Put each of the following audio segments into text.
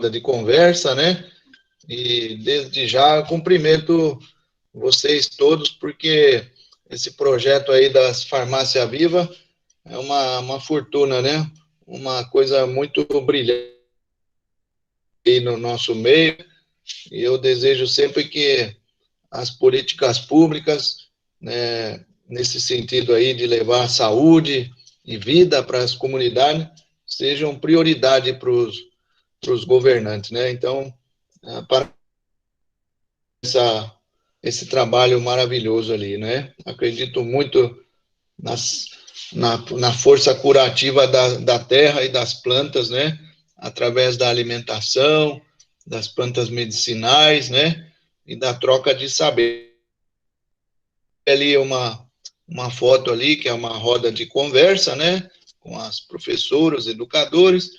de conversa, né? E desde já cumprimento vocês todos, porque esse projeto aí das Farmácia Viva é uma fortuna, né? Uma coisa muito brilhante aí no nosso meio, e eu desejo sempre que as políticas públicas, né, nesse sentido aí de levar saúde e vida para as comunidades, sejam prioridade para os governantes, né? Então, para esse trabalho maravilhoso ali, né? Acredito muito na força curativa da terra e das plantas, né? Através da alimentação, das plantas medicinais, né? E da troca de saber. Ali uma foto ali, que é uma roda de conversa, né? Com as professoras, educadores.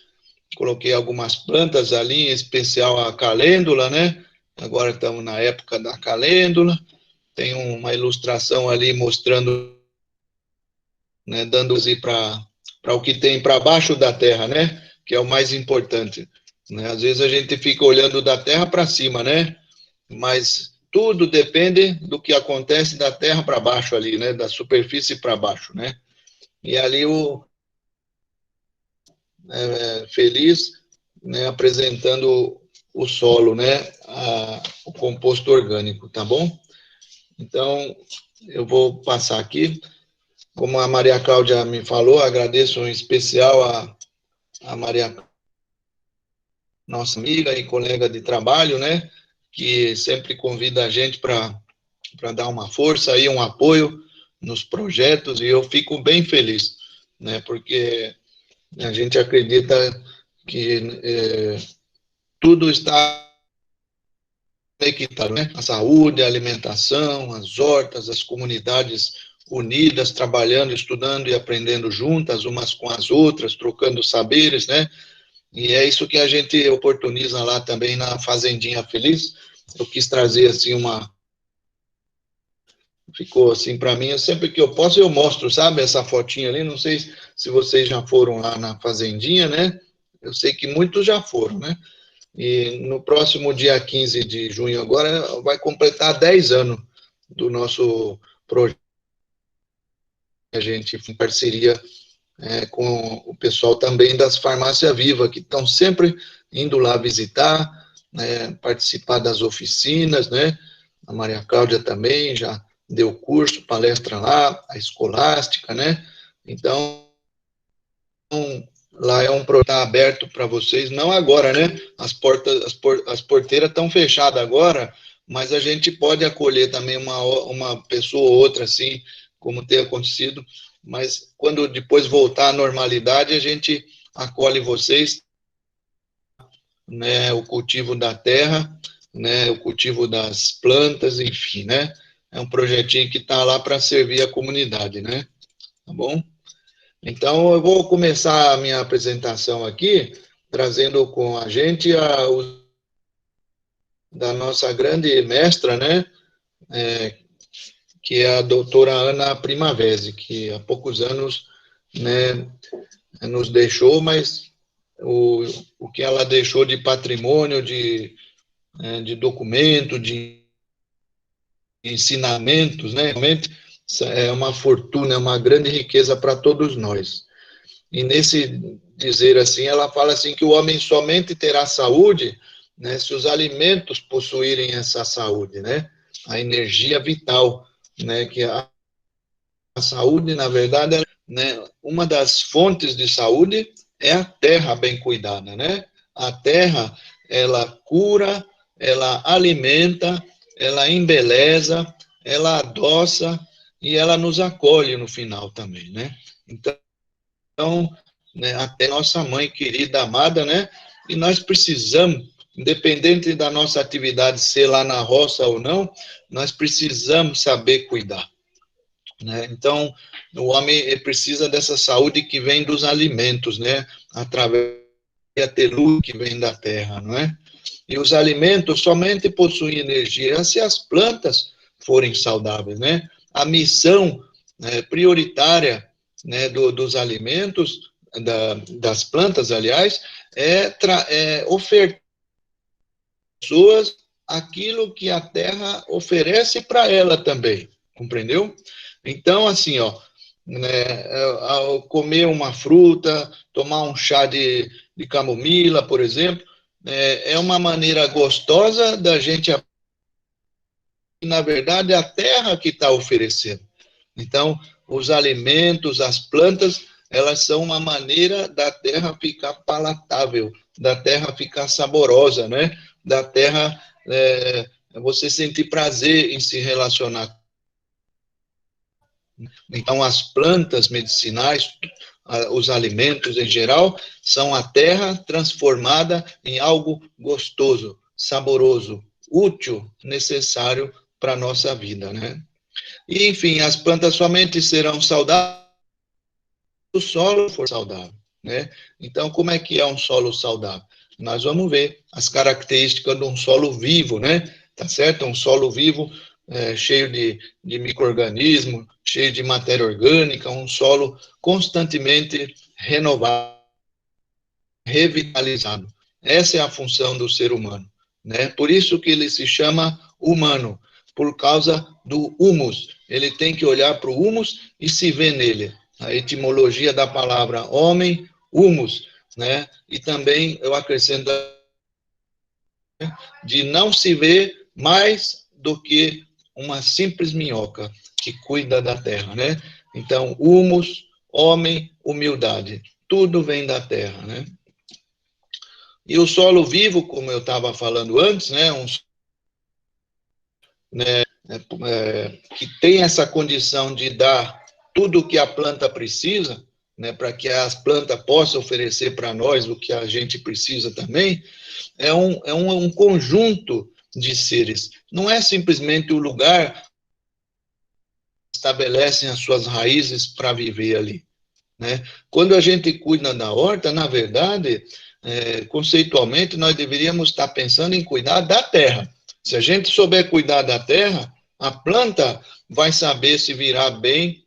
Coloquei algumas plantas ali, em especial a calêndula, né? Agora estamos na época da calêndula. Tem uma ilustração ali mostrando, né, dando para o que tem para baixo da terra, né? Que é o mais importante. Né? Às vezes a gente fica olhando da terra para cima, né? Mas tudo depende do que acontece da terra para baixo ali, né? Da superfície para baixo, né? E ali feliz, né, apresentando o solo, né? O composto orgânico, tá bom? Então, eu vou passar aqui. Como a Maria Cláudia me falou, agradeço em especial a Maria, nossa amiga e colega de trabalho, né? Que sempre convida a gente para dar uma força e um apoio nos projetos, e eu fico bem feliz, né? Porque a gente acredita que tudo está equitado, né? A saúde, a alimentação, as hortas, as comunidades unidas, trabalhando, estudando e aprendendo juntas, umas com as outras, trocando saberes, né? E é isso que a gente oportuniza lá também na Fazendinha Feliz. Eu quis trazer assim ficou assim para mim, sempre que eu posso eu mostro, sabe, essa fotinha ali, não sei se vocês já foram lá na Fazendinha, né? Eu sei que muitos já foram, né? E no próximo dia 15 de junho agora vai completar 10 anos do nosso projeto, a gente em parceria com o pessoal também das Farmácia Viva, que estão sempre indo lá visitar, né, participar das oficinas, né? A Maria Cláudia também já deu curso, palestra lá, a Escolástica, né? Então, lá é um projeto aberto para vocês, não agora, né? As porteiras estão fechadas agora, mas a gente pode acolher também uma pessoa ou outra, assim, como tem acontecido, mas quando depois voltar à normalidade, a gente acolhe vocês, né? O cultivo da terra, né? O cultivo das plantas, enfim, né? É um projetinho que está lá para servir a comunidade, né? Tá bom? Então, eu vou começar a minha apresentação aqui, trazendo com a gente da nossa grande mestra, né, que é a doutora Ana Primavesi, que há poucos anos, né, nos deixou, mas o, o que ela deixou de patrimônio, de documento, de ensinamentos, né, realmente é uma fortuna, é uma grande riqueza para todos nós. E nesse dizer assim, ela fala assim que o homem somente terá saúde, né, se os alimentos possuírem essa saúde, né, a energia vital, né, que a saúde, na verdade, né, uma das fontes de saúde é a terra bem cuidada, né? A terra, ela cura, ela alimenta, ela embeleza, ela adoça e ela nos acolhe no final também, né? Então, né, até nossa mãe querida, amada, né? E nós precisamos, independente da nossa atividade ser lá na roça ou não, nós precisamos saber cuidar, né? Então, o homem precisa dessa saúde que vem dos alimentos, né? Através da telúria que vem da terra, não é? E os alimentos somente possuem energia se as plantas forem saudáveis, né? A missão, né, prioritária, né, dos alimentos, das plantas, aliás, é ofertar pessoas aquilo que a terra oferece para ela também, compreendeu? Então, assim, ó, né, ao comer uma fruta, tomar um chá de camomila, por exemplo, é uma maneira gostosa da gente, na verdade, é a terra que está oferecendo. Então, os alimentos, as plantas, elas são uma maneira da terra ficar palatável, da terra ficar saborosa, né? Da terra você sentir prazer em se relacionar. Então, as plantas medicinais, os alimentos em geral, são a terra transformada em algo gostoso, saboroso, útil, necessário para a nossa vida, né? E, enfim, as plantas somente serão saudáveis se o solo for saudável, né? Então, como é que é um solo saudável? Nós vamos ver as características de um solo vivo, né? Tá certo? Um solo vivo cheio de micro-organismos, cheio de matéria orgânica, um solo constantemente renovado, revitalizado. Essa é a função do ser humano, né? Por isso que ele se chama humano, por causa do humus. Ele tem que olhar para o humus e se ver nele. A etimologia da palavra homem, humus, né? E também eu acrescento de não se ver mais do que uma simples minhoca que cuida da terra, né? Então, humus, homem, humildade, tudo vem da terra, né? E o solo vivo, como eu estava falando antes, né, que tem essa condição de dar tudo o que a planta precisa, né, para que as plantas possam oferecer para nós o que a gente precisa também, um conjunto de seres. Não é simplesmente o lugar que estabelecem as suas raízes para viver ali. Né? Quando a gente cuida da horta, na verdade, conceitualmente, nós deveríamos estar pensando em cuidar da terra. Se a gente souber cuidar da terra, a planta vai saber se virar bem.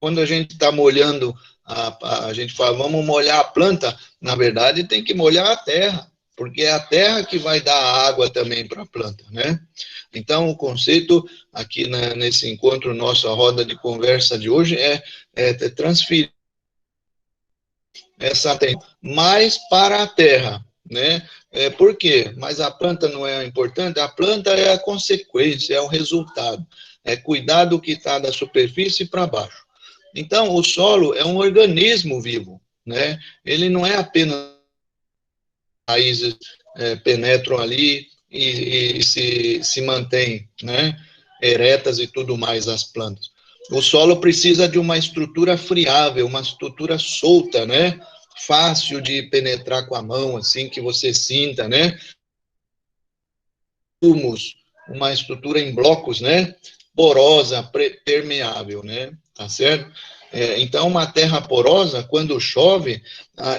Quando a gente está molhando, a gente fala, vamos molhar a planta, na verdade tem que molhar a terra, porque é a terra que vai dar água também para a planta, né? Então, o conceito aqui nesse encontro nosso, a roda de conversa de hoje, é transferir essa atenção mais para a terra, né? Por quê? Mas a planta não é importante? A planta é a consequência, é o resultado. É cuidar do que está da superfície para baixo. Então, o solo é um organismo vivo, né? Ele não é apenas raízes penetram ali e se mantém, né? Eretas e tudo mais as plantas. O solo precisa de uma estrutura friável, uma estrutura solta, né? Fácil de penetrar com a mão, assim, que você sinta, né? Humus, uma estrutura em blocos, né? Porosa, permeável, né? Tá certo? Então, uma terra porosa, quando chove,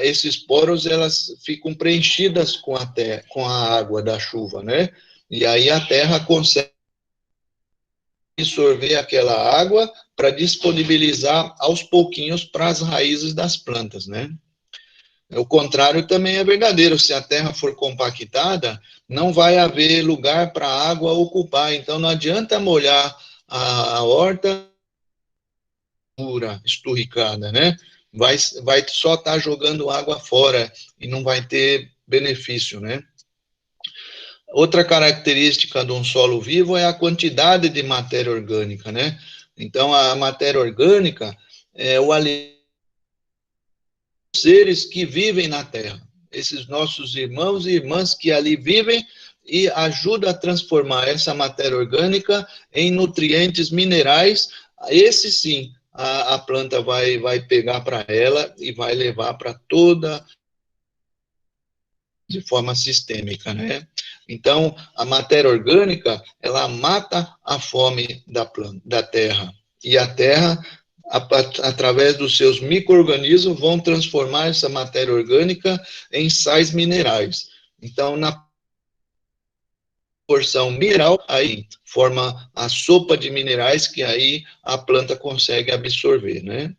esses poros elas ficam preenchidas com a água da chuva, né? E aí a terra consegue absorver aquela água para disponibilizar aos pouquinhos para as raízes das plantas, né? O contrário também é verdadeiro. Se a terra for compactada, não vai haver lugar para a água ocupar. Então, não adianta molhar a horta pura, esturricada, né? Vai só estar jogando água fora e não vai ter benefício, né? Outra característica de um solo vivo é a quantidade de matéria orgânica, né? Então, a matéria orgânica é o alimento dos seres que vivem na Terra. Esses nossos irmãos e irmãs que ali vivem e ajudam a transformar essa matéria orgânica em nutrientes minerais. Esse sim, a planta vai pegar para ela e vai levar para toda de forma sistêmica, né? Então, a matéria orgânica, ela mata a fome da terra. E a terra, através dos seus micro-organismos, vão transformar essa matéria orgânica em sais minerais. Então, na porção mineral, aí forma a sopa de minerais que aí a planta consegue absorver, né?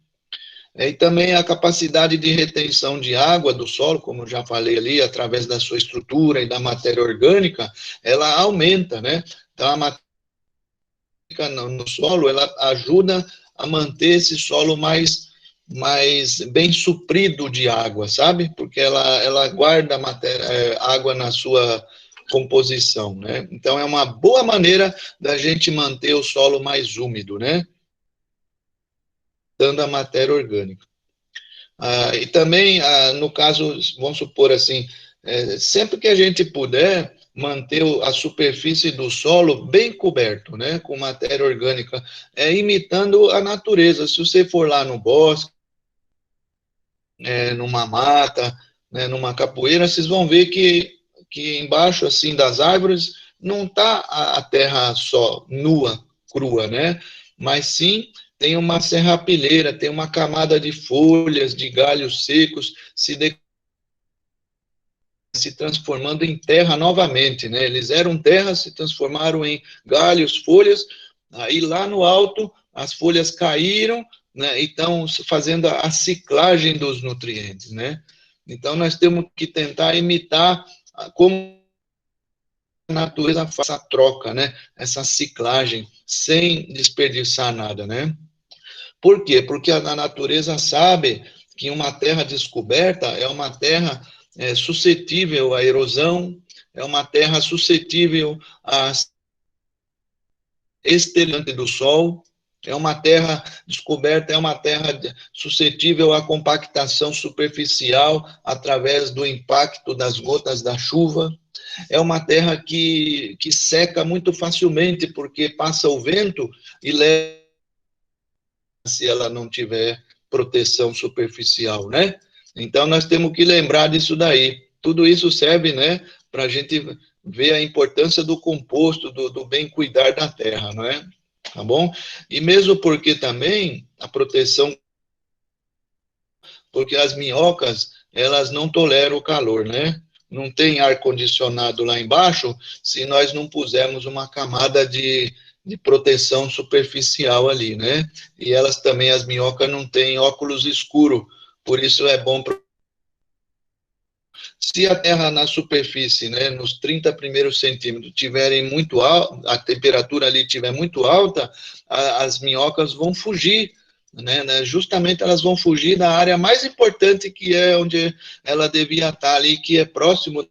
E também a capacidade de retenção de água do solo, como eu já falei ali, através da sua estrutura e da matéria orgânica, ela aumenta, né? Então, a matéria no solo, ela ajuda a manter esse solo mais bem suprido de água, sabe? Porque ela guarda água na sua composição, né? Então, é uma boa maneira da gente manter o solo mais úmido, né? Dando a matéria orgânica. E também, no caso, vamos supor assim, sempre que a gente puder manter a superfície do solo bem coberto, né, com matéria orgânica, imitando a natureza. Se você for lá no bosque, numa mata, né, numa capoeira, vocês vão ver que embaixo assim das árvores não está a terra só nua, crua, né? Mas sim tem uma serrapilheira, tem uma camada de folhas, de galhos secos se transformando em terra novamente, né? Eles eram terra, se transformaram em galhos, folhas, aí lá no alto as folhas caíram, né? E estão fazendo a ciclagem dos nutrientes, né? Então nós temos que tentar imitar como a natureza faz essa troca, né? Essa ciclagem, sem desperdiçar nada, né? Por quê? Porque a natureza sabe que uma terra descoberta é uma terra suscetível à erosão, é uma terra suscetível à estelante do sol, é uma terra descoberta, é uma terra suscetível à compactação superficial através do impacto das gotas da chuva, é uma terra que seca muito facilmente, porque passa o vento e leva, se ela não tiver proteção superficial, né? Então, nós temos que lembrar disso daí. Tudo isso serve, né, para a gente ver a importância do composto, do bem cuidar da terra, não é? Tá bom? E mesmo porque também a proteção, porque as minhocas, elas não toleram o calor, né? Não tem ar-condicionado lá embaixo se nós não pusermos uma camada de proteção superficial ali, né? E elas também, as minhocas, não têm óculos escuro, por isso é bom. Se a terra na superfície, né, nos 30 primeiros centímetros, tiverem muito alta, a temperatura ali tiver muito alta, as minhocas vão fugir, né? Justamente elas vão fugir da área mais importante, que é onde ela devia estar ali, que é próximo.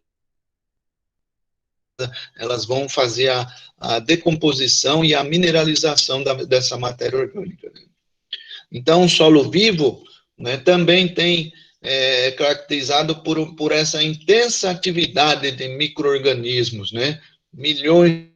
Elas vão fazer a decomposição e a mineralização dessa matéria orgânica. Então, o solo vivo, né, também tem caracterizado por essa intensa atividade de micro-organismos, né? Milhões de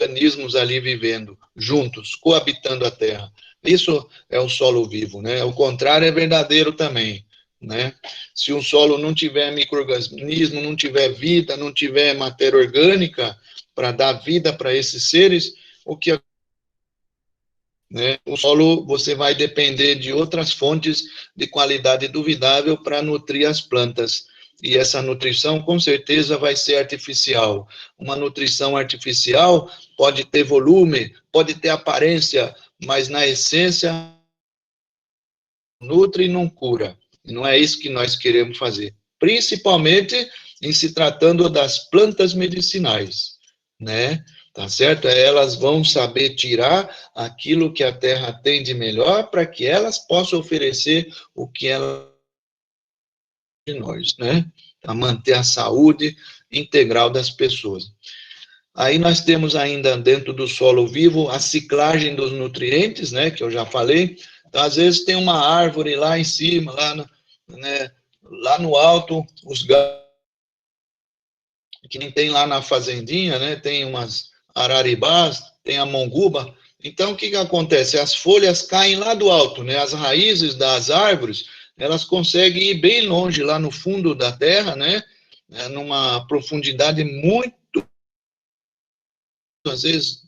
organismos ali vivendo juntos, coabitando a Terra. Isso é o solo vivo, né? O contrário é verdadeiro também, né? Se um solo não tiver micro-organismo, não tiver vida, não tiver matéria orgânica para dar vida para esses seres, o que né? O solo, você vai depender de outras fontes de qualidade duvidável para nutrir as plantas. E essa nutrição, com certeza, vai ser artificial. Uma nutrição artificial pode ter volume, pode ter aparência, mas na essência, nutre e não cura. E não é isso que nós queremos fazer. Principalmente em se tratando das plantas medicinais, né? Tá certo? Elas vão saber tirar aquilo que a terra tem de melhor para que elas possam oferecer o que ela de nós, né? Para manter a saúde integral das pessoas. Aí nós temos ainda dentro do solo vivo a ciclagem dos nutrientes, né? Que eu já falei. Então, às vezes tem uma árvore lá em cima, né, lá no alto, os galhos que nem tem lá na fazendinha, né? Tem umas araribás, tem a monguba. Então, o que que acontece? As folhas caem lá do alto, né? As raízes das árvores, elas conseguem ir bem longe, lá no fundo da terra, né? Numa profundidade muito, às vezes,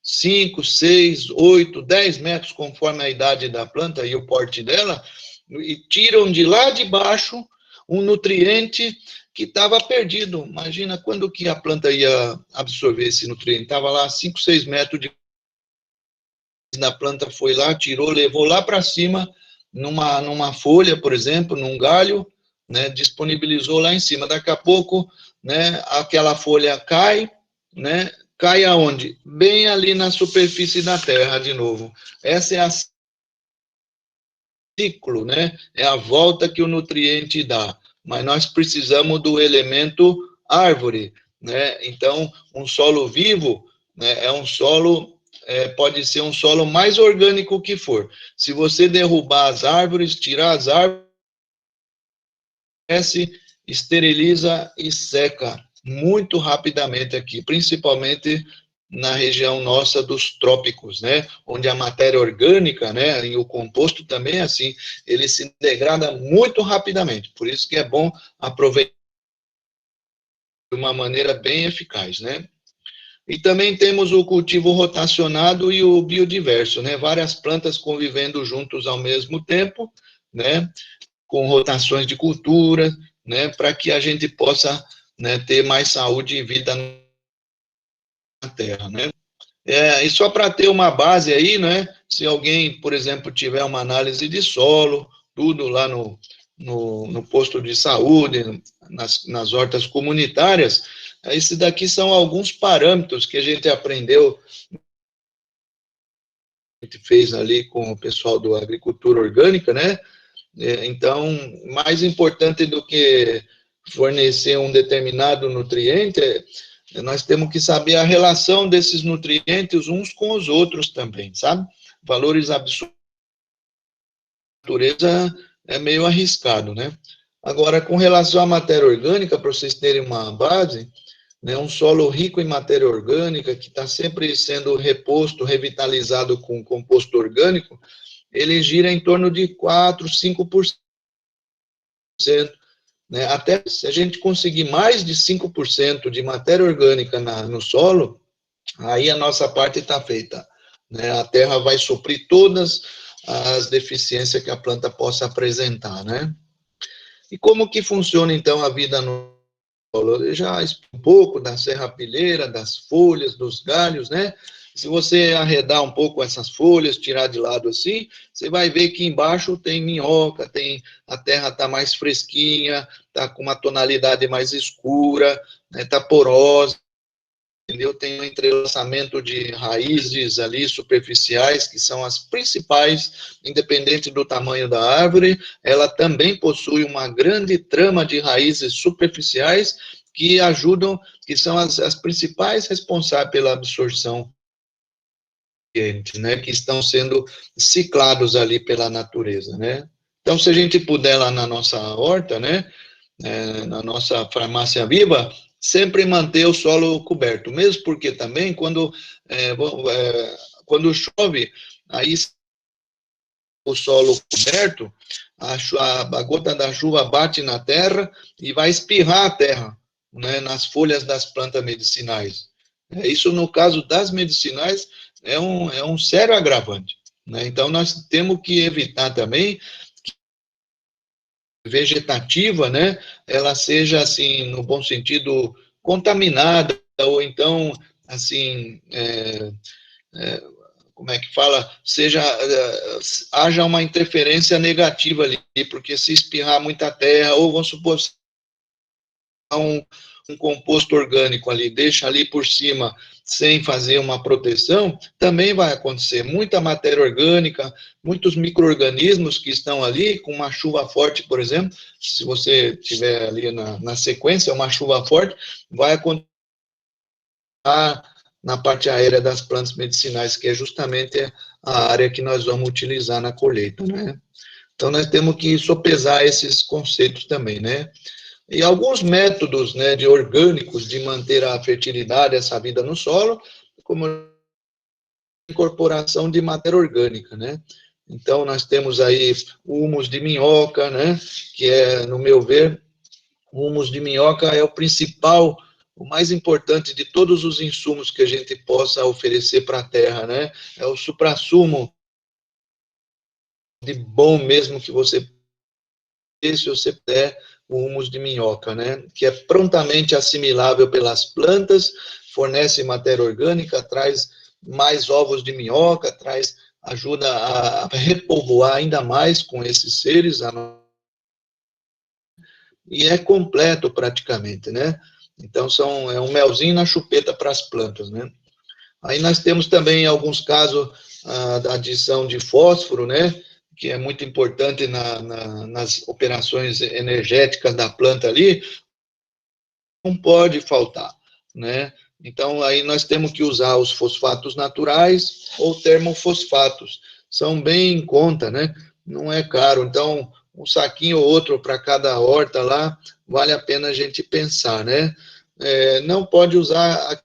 5, 6, 8, 10 metros, conforme a idade da planta e o porte dela, e tiram de lá de baixo um nutriente que estava perdido. Imagina quando que a planta ia absorver esse nutriente. Estava lá a 5, 6 metros de da planta foi lá, tirou, levou lá para cima, numa folha, por exemplo, num galho, né, disponibilizou lá em cima. Daqui a pouco, né, aquela folha cai, né, cai aonde? Bem ali na superfície da terra de novo. Essa é a ciclo, né? É a volta que o nutriente dá. Mas nós precisamos do elemento árvore, né? Então, um solo vivo, né, é um solo, pode ser um solo mais orgânico que for. Se você derrubar as árvores, tirar as árvores, esteriliza e seca muito rapidamente aqui, principalmente na região nossa dos trópicos, né, onde a matéria orgânica, né, e o composto também é assim, ele se degrada muito rapidamente, por isso que é bom aproveitar de uma maneira bem eficaz, né. E também temos o cultivo rotacionado e o biodiverso, né, várias plantas convivendo juntos ao mesmo tempo, né, com rotações de cultura, né, para que a gente possa, né, ter mais saúde e vida na Terra, né. E só para ter uma base aí, né, se alguém, por exemplo, tiver uma análise de solo, tudo lá no posto de saúde, nas hortas comunitárias, esses daqui são alguns parâmetros que a gente aprendeu, a gente fez ali com o pessoal do Agricultura Orgânica, né. Então, mais importante do que fornecer um determinado nutriente, nós temos que saber a relação desses nutrientes uns com os outros também, sabe? Valores absolutos da natureza é meio arriscado, né? Agora, com relação à matéria orgânica, para vocês terem uma base, né, um solo rico em matéria orgânica, que está sempre sendo reposto, revitalizado com composto orgânico, ele gira em torno de 4, 5%. Né? Até se a gente conseguir mais de 5% de matéria orgânica no solo, aí a nossa parte está feita. Né? A terra vai suprir todas as deficiências que a planta possa apresentar. Né? E como que funciona, então, a vida no solo? Eu já expliquei um pouco da serrapilheira, das folhas, dos galhos, né? Se você arredar um pouco essas folhas, tirar de lado assim, você vai ver que embaixo tem minhoca, a terra está mais fresquinha, está com uma tonalidade mais escura, está, né, porosa, entendeu? Tem um entrelaçamento de raízes ali superficiais, que são as principais, independente do tamanho da árvore, ela também possui uma grande trama de raízes superficiais que ajudam, que são as principais responsáveis pela absorção, né, que estão sendo ciclados ali pela natureza, né. Então, se a gente puder lá na nossa horta, né, na nossa farmácia viva, sempre manter o solo coberto, mesmo porque também quando chove, aí o solo coberto, a gota da chuva bate na terra e vai espirrar a terra, né, nas folhas das plantas medicinais. Isso, no caso das medicinais, é um sério agravante. Né? Então, nós temos que evitar também que a vegetativa, né, ela seja, assim, no bom sentido, contaminada, ou então, assim, como é que fala, haja uma interferência negativa ali, porque se espirrar muita terra, ou vamos supor, um composto orgânico ali, deixa ali por cima sem fazer uma proteção, também vai acontecer. Muita matéria orgânica, muitos micro-organismos que estão ali, com uma chuva forte, por exemplo, se você tiver ali na sequência, uma chuva forte, vai acontecer na parte aérea das plantas medicinais, que é justamente a área que nós vamos utilizar na colheita, né? Então, nós temos que sopesar esses conceitos também, né? E alguns métodos, né, de orgânicos de manter a fertilidade, essa vida no solo, como a incorporação de matéria orgânica, né? Então, nós temos aí o humus de minhoca, né, que é, no meu ver, o humus de minhoca é o principal, o mais importante de todos os insumos que a gente possa oferecer para a terra, né? É o suprassumo de bom mesmo que você, se você puder, o humus de minhoca, né? Que é prontamente assimilável pelas plantas, fornece matéria orgânica, traz mais ovos de minhoca, traz ajuda a repovoar ainda mais com esses seres, e é completo praticamente, né? Então, é um melzinho na chupeta para as plantas, né? Aí nós temos também, em alguns casos, a adição de fósforo, né? Que é muito importante nas operações energéticas da planta ali, não pode faltar, né? Então, aí nós temos que usar os fosfatos naturais ou termofosfatos. São bem em conta, né? Não é caro. Então, um saquinho ou outro para cada horta lá, vale a pena a gente pensar, né? Não pode usar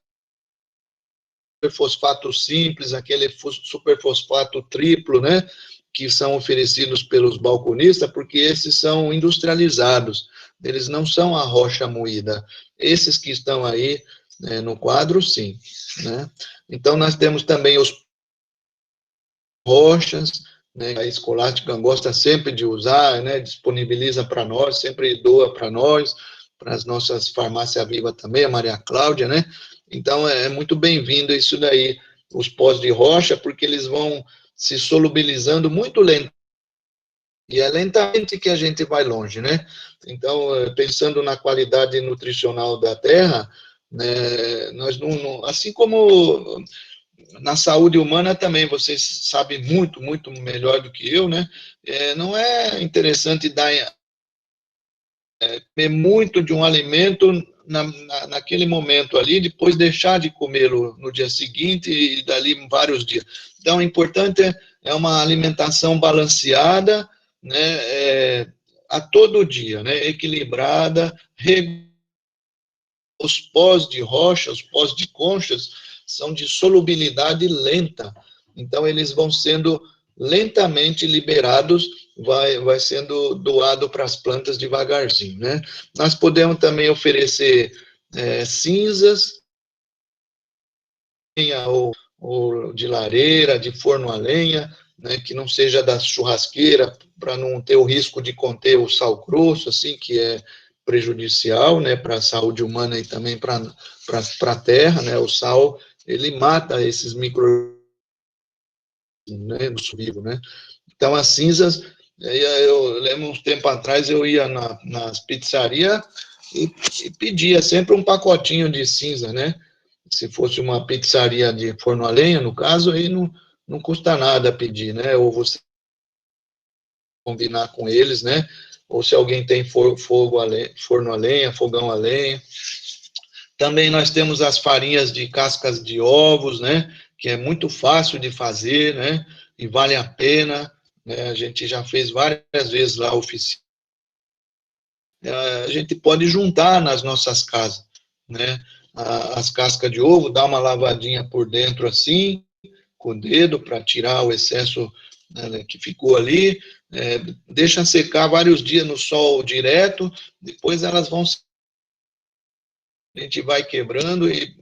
superfosfato simples, aquele superfosfato triplo, né? Que são oferecidos pelos balconistas, porque esses são industrializados, eles não são a rocha moída. Esses que estão aí, né, no quadro, sim, né? Então, nós temos também os rochas, né? A Escolástica gosta sempre de usar, né? Disponibiliza para nós, sempre doa para nós, para as nossas farmácias Viva também, a Maria Cláudia, né? Então, é muito bem-vindo isso daí, os pós de rocha, porque eles vão se solubilizando muito lentamente, e é lentamente que a gente vai longe, né? Então, pensando na qualidade nutricional da terra, né, nós assim como na saúde humana também, vocês sabem muito melhor do que eu, né? Não é interessante comer muito de um alimento naquele momento ali, depois deixar de comê-lo no dia seguinte e dali vários dias. Então, o importante é uma alimentação balanceada, né, a todo dia, né, equilibrada, os pós de rocha, os pós de conchas, são de solubilidade lenta. Então, eles vão sendo lentamente liberados, vai sendo doado para as plantas devagarzinho, né? Nós podemos também oferecer cinzas, ou de lareira, de forno a lenha, né, que não seja da churrasqueira, para não ter o risco de conter o sal grosso, assim, que é prejudicial, né, para a saúde humana e também para a terra, né, o sal, ele mata esses micro, né, no vivo, né. Então, as cinzas, eu lembro uns tempo atrás, eu ia nas pizzarias e pedia sempre um pacotinho de cinza, né, se fosse uma pizzaria de forno a lenha, no caso, aí não custa nada pedir, né? Ou você combinar com eles, né? Ou se alguém tem forno a lenha, fogão a lenha. Também nós temos as farinhas de cascas de ovos, né? Que é muito fácil de fazer, né? E vale a pena, né? A gente já fez várias vezes lá a oficina. A gente pode juntar nas nossas casas, né? As cascas de ovo, dar uma lavadinha por dentro assim, com o dedo para tirar o excesso, né, que ficou ali, deixa secar vários dias no sol direto, depois elas vão, a gente vai quebrando e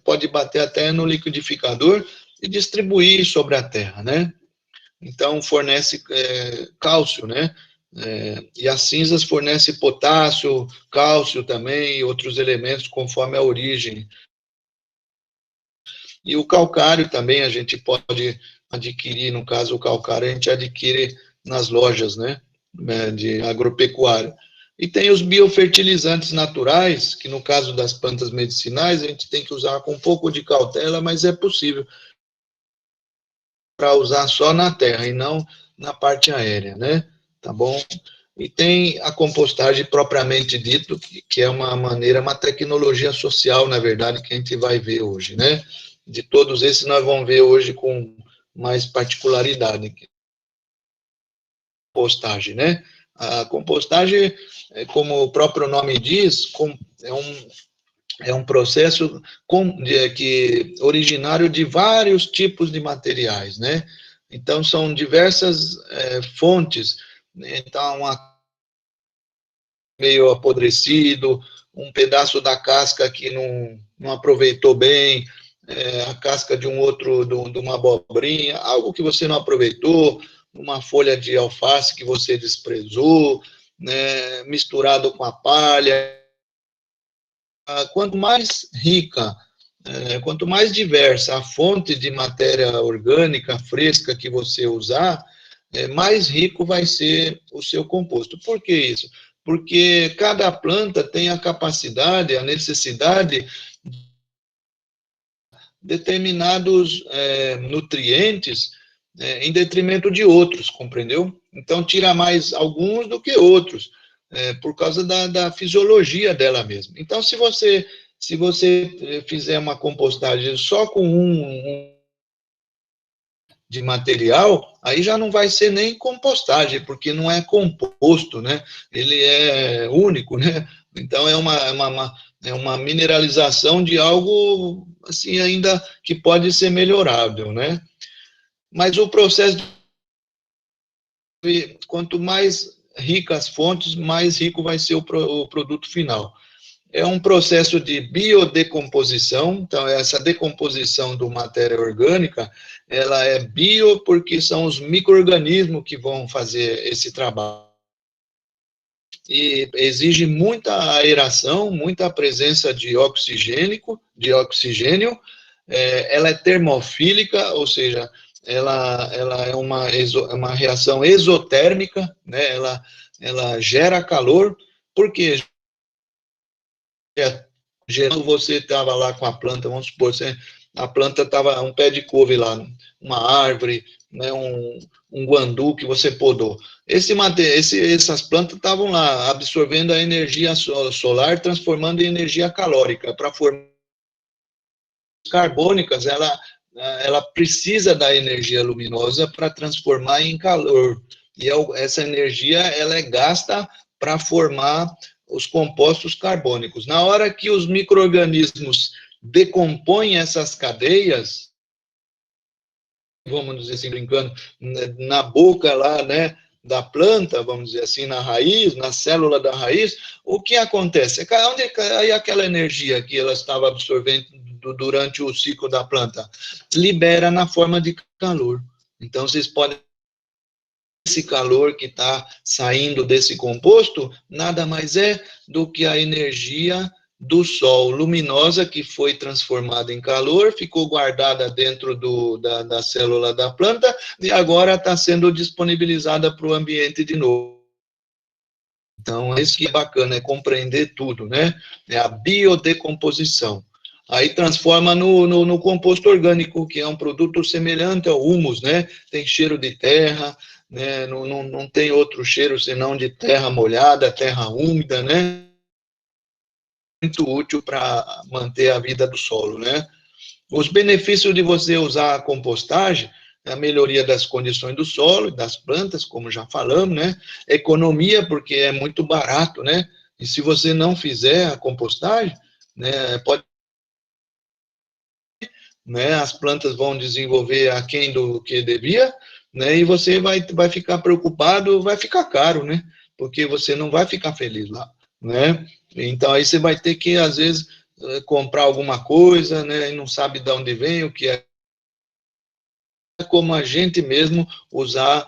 pode bater até no liquidificador e distribuir sobre a terra, né? Então fornece cálcio, né? E as cinzas fornecem potássio, cálcio também e outros elementos conforme a origem. E o calcário também a gente pode adquirir, no caso o calcário a gente adquire nas lojas, né, de agropecuária. E tem os biofertilizantes naturais, que no caso das plantas medicinais a gente tem que usar com um pouco de cautela, mas é possível para usar só na terra e não na parte aérea, né? Tá bom? E tem a compostagem propriamente dito, que é uma maneira, uma tecnologia social, na verdade, que a gente vai ver hoje, né? De todos esses, nós vamos ver hoje com mais particularidade. Compostagem, né? A compostagem, como o próprio nome diz, é um processo originário de vários tipos de materiais, né? Então, são diversas fontes. Então, meio apodrecido, um pedaço da casca que não aproveitou bem, a casca de de uma abobrinha, algo que você não aproveitou, uma folha de alface que você desprezou, né, misturado com a palha. Quanto mais rica quanto mais diversa a fonte de matéria orgânica fresca que você usar, mais rico vai ser o seu composto. Por que isso? Porque cada planta tem a capacidade, a necessidade de determinados nutrientes em detrimento de outros, compreendeu? Então, tira mais alguns do que outros, por causa da fisiologia dela mesma. Então, se você fizer uma compostagem só com um de material, aí já não vai ser nem compostagem, porque não é composto, né? Ele é único, né? Então, é uma mineralização de algo, assim, ainda que pode ser melhorável, né? Mas o processo, quanto mais ricas as fontes, mais rico vai ser o produto final. É um processo de biodecomposição, então essa decomposição do matéria orgânica, ela é bio porque são os micro-organismos que vão fazer esse trabalho. E exige muita aeração, muita presença de oxigênio, ela é termofílica, ou seja, ela é uma reação exotérmica, né? Ela gera calor, porque gerando você estava lá com a planta, vamos supor, a planta estava um pé de couve lá, uma árvore, né, um guandu que você podou. Essas plantas estavam lá absorvendo a energia solar, transformando em energia calórica para formar carbônicas. Ela precisa da energia luminosa para transformar em calor. E essa energia ela é gasta para formar os compostos carbônicos. Na hora que os micro-organismos decompõem essas cadeias, vamos dizer assim, brincando, na boca lá, né, da planta, vamos dizer assim, na raiz, na célula da raiz, o que acontece? Onde cai aquela energia que ela estava absorvendo durante o ciclo da planta? Libera na forma de calor. Então, vocês podem esse calor que está saindo desse composto nada mais é do que a energia do sol luminosa que foi transformada em calor, ficou guardada dentro da célula da planta e agora está sendo disponibilizada para o ambiente de novo. Então, isso que é bacana, é compreender tudo, né? É a biodecomposição. Aí transforma no composto orgânico, que é um produto semelhante ao humus, né? Tem cheiro de terra, né? Não tem outro cheiro senão de terra molhada, terra úmida, né? Muito útil para manter a vida do solo, né? Os benefícios de você usar a compostagem é a melhoria das condições do solo, das plantas, como já falamos, né? Economia, porque é muito barato, né? E se você não fizer a compostagem, né, pode, né, as plantas vão desenvolver aquém do que devia, né? E você vai ficar preocupado, vai ficar caro, né? Porque você não vai ficar feliz lá, né? Então aí você vai ter que, às vezes, comprar alguma coisa, né? E não sabe de onde vem, o que é como a gente mesmo usar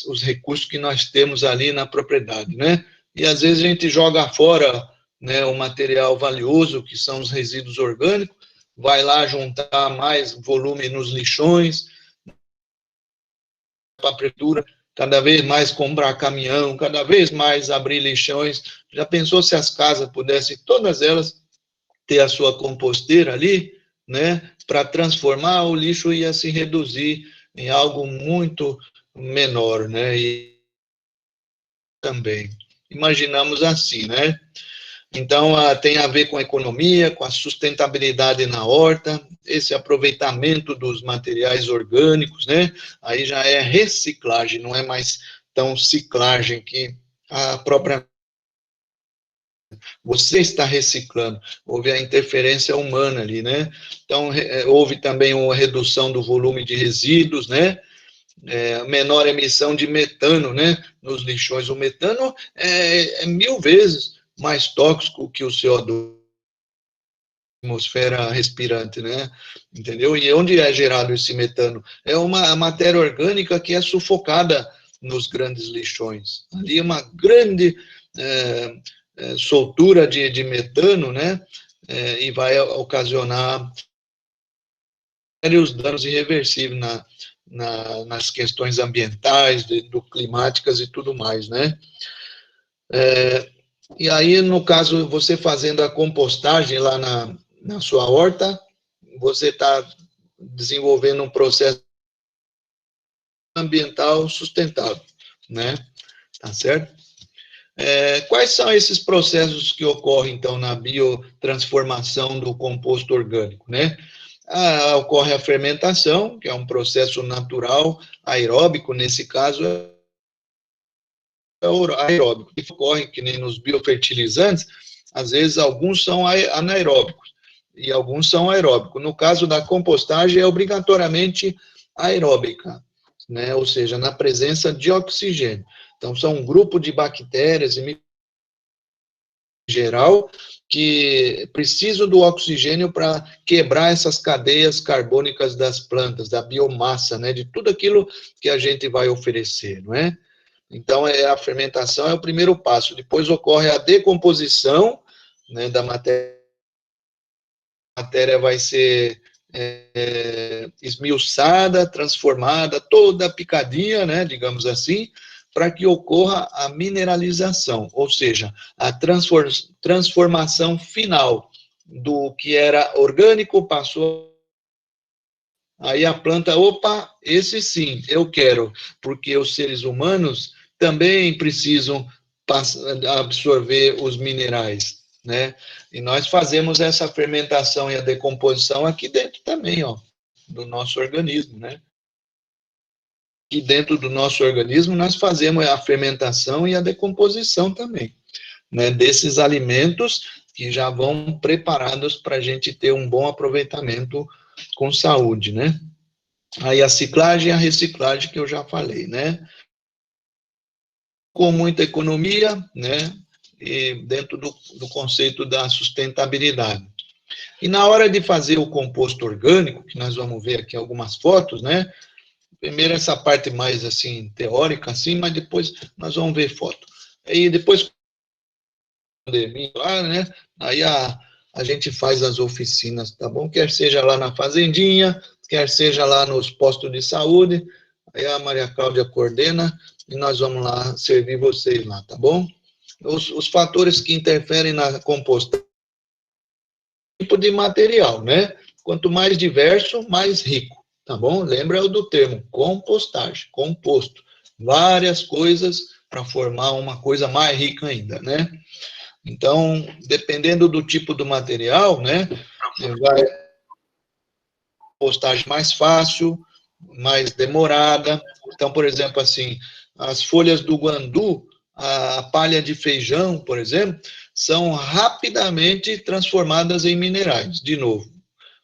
os recursos que nós temos ali na propriedade, né? E às vezes a gente joga fora, né, o material valioso, que são os resíduos orgânicos, vai lá juntar mais volume nos lixões, para a prefeitura, cada vez mais comprar caminhão, cada vez mais abrir lixões. Já pensou se as casas pudessem, todas elas, ter a sua composteira ali, né, para transformar, o lixo ia se reduzir em algo muito menor, né, e também imaginamos assim, né, então tem a ver com a economia, com a sustentabilidade na horta, esse aproveitamento dos materiais orgânicos, né, aí já é reciclagem, não é mais tão ciclagem que a própria você está reciclando, houve a interferência humana ali, né? Então, houve também uma redução do volume de resíduos, né? Menor emissão de metano, né? Nos lixões. O metano é 1000 vezes mais tóxico que o CO2 atmosfera respirante, né? Entendeu? E onde é gerado esse metano? É uma matéria orgânica que é sufocada nos grandes lixões. Ali é uma grande soltura de metano, né? e vai ocasionar sérios danos irreversíveis nas questões ambientais, do climáticas e tudo mais, né? E aí, no caso, você fazendo a compostagem lá na sua horta, você está desenvolvendo um processo ambiental sustentável, né? Tá certo? Quais são esses processos que ocorrem, então, na biotransformação do composto orgânico, né? Ocorre a fermentação, que é um processo natural, aeróbico, nesse caso, aeróbico, que ocorre que nem nos biofertilizantes, às vezes alguns são anaeróbicos e alguns são aeróbicos. No caso da compostagem, é obrigatoriamente aeróbica, né? Ou seja, na presença de oxigênio. Então, são um grupo de bactérias em geral que precisam do oxigênio para quebrar essas cadeias carbônicas das plantas, da biomassa, né? De tudo aquilo que a gente vai oferecer, não é? Então, a fermentação é o primeiro passo. Depois ocorre a decomposição, né, da matéria. A matéria vai ser esmiuçada, transformada, toda picadinha, né, digamos assim, para que ocorra a mineralização, ou seja, a transformação final do que era orgânico passou. Aí a planta, opa, esse sim, eu quero, porque os seres humanos também precisam absorver os minerais, né? E nós fazemos essa fermentação e a decomposição aqui dentro também, ó, do nosso organismo, né? Aqui dentro do nosso organismo nós fazemos a fermentação e a decomposição também, né? Desses alimentos que já vão preparados para a gente ter um bom aproveitamento com saúde, né? Aí a ciclagem e a reciclagem que eu já falei, né? Com muita economia, né? E dentro do conceito da sustentabilidade. E na hora de fazer o composto orgânico, que nós vamos ver aqui algumas fotos, né? Primeiro essa parte mais assim teórica, assim, mas depois nós vamos ver foto. Aí depois pandemia lá, né? Aí a gente faz as oficinas, tá bom? Quer seja lá na fazendinha, quer seja lá nos postos de saúde. Aí a Maria Cláudia coordena e nós vamos lá servir vocês lá, tá bom? Os fatores que interferem na compostagem, tipo de material, né? Quanto mais diverso, mais rico, tá bom? Lembra do termo compostagem, composto. Várias coisas para formar uma coisa mais rica ainda, né? Então, dependendo do tipo do material, né, vai postagem mais fácil, mais demorada. Então, por exemplo, assim, as folhas do guandu, a palha de feijão, por exemplo, são rapidamente transformadas em minerais, de novo.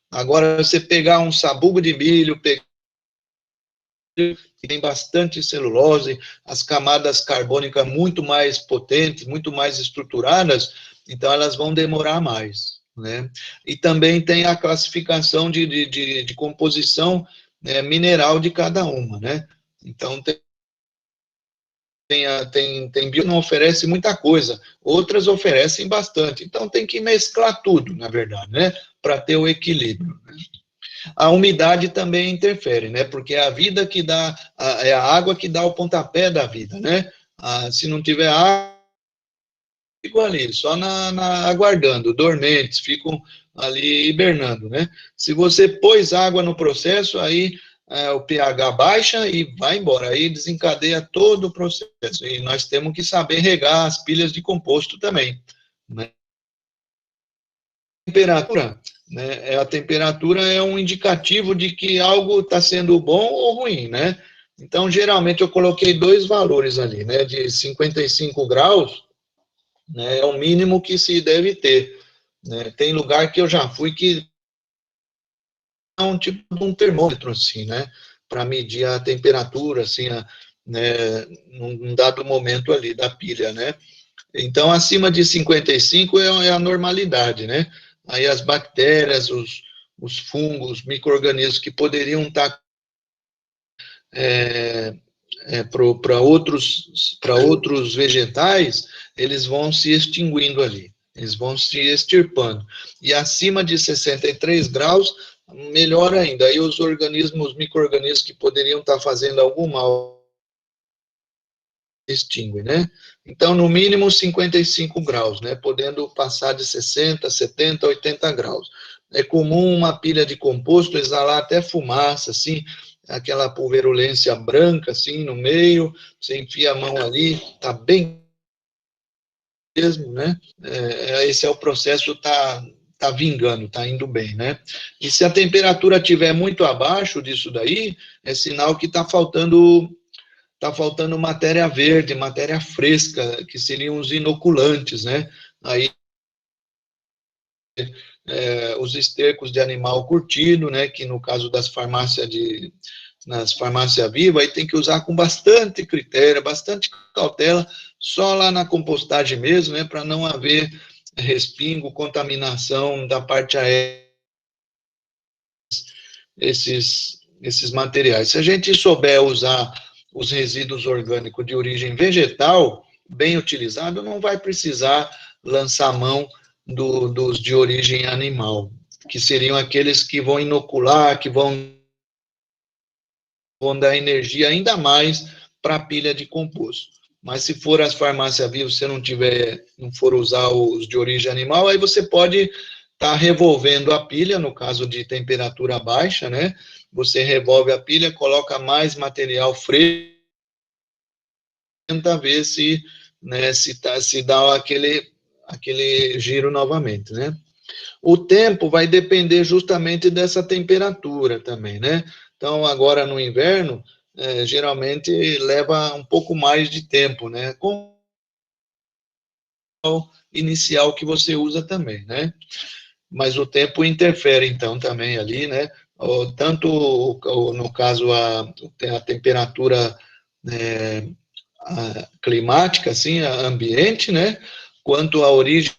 Agora, você pegar um sabugo de milho, que tem bastante celulose, as camadas carbônicas muito mais potentes, muito mais estruturadas, então elas vão demorar mais, né? E também tem a classificação de composição, né, mineral de cada uma, né? Então tem bio que não oferece muita coisa, outras oferecem bastante, então tem que mesclar tudo, na verdade, né? Para ter o equilíbrio, né? A umidade também interfere, né? Porque é a vida que dá, é a água que dá o pontapé da vida, né? Se não tiver água, ficam ali, só aguardando, dormentes, ficam ali hibernando, né? Se você pôs água no processo, aí o pH baixa e vai embora, aí desencadeia todo o processo. E nós temos que saber regar as pilhas de composto também, né? Temperatura, né? A temperatura é um indicativo de que algo está sendo bom ou ruim, né? Então, geralmente, eu coloquei dois valores ali, né? De 55 graus, né? É o mínimo que se deve ter, né? Tem lugar que eu já fui que é um tipo de um termômetro, assim, né? Para medir a temperatura, assim, né? Num dado momento ali da pilha, né? Então, acima de 55 é a normalidade, né? Aí as bactérias, os fungos, os micro-organismos que poderiam estar para outros vegetais, eles vão se extinguindo ali, eles vão se extirpando. E acima de 63 graus, melhor ainda, aí os organismos, os micro-organismos que poderiam estar fazendo algum mal, extinguem, né? Então, no mínimo 55 graus, né? Podendo passar de 60, 70, 80 graus. É comum uma pilha de composto exalar até fumaça, assim, aquela pulverulência branca, assim, no meio, você enfia a mão ali, tá bem mesmo, né? Esse é o processo, tá vingando, tá indo bem, né? E se a temperatura estiver muito abaixo disso daí, é sinal que tá faltando matéria verde, matéria fresca, que seriam os inoculantes, né? Aí, os estercos de animal curtido, né? Que no caso nas farmácias vivas, aí tem que usar com bastante critério, bastante cautela, só lá na compostagem mesmo, né? Para não haver respingo, contaminação da parte aérea, esses materiais. Se a gente souber usar os resíduos orgânicos de origem vegetal, bem utilizado, não vai precisar lançar mão dos de origem animal, que seriam aqueles que vão inocular, que vão dar energia ainda mais para a pilha de composto. Mas se for as farmácias vivas, você não for usar os de origem animal, aí você pode estar revolvendo a pilha, no caso de temperatura baixa, né? Você revolve a pilha, coloca mais material fresco, tenta ver se, né, se dá aquele giro novamente, né? O tempo vai depender justamente dessa temperatura também, né? Então, agora no inverno, geralmente leva um pouco mais de tempo, né? Com o inicial que você usa também, né? Mas o tempo interfere, então, também ali, né? Tanto, no caso, a temperatura, né, climática, assim, a ambiente, né? Quanto a origem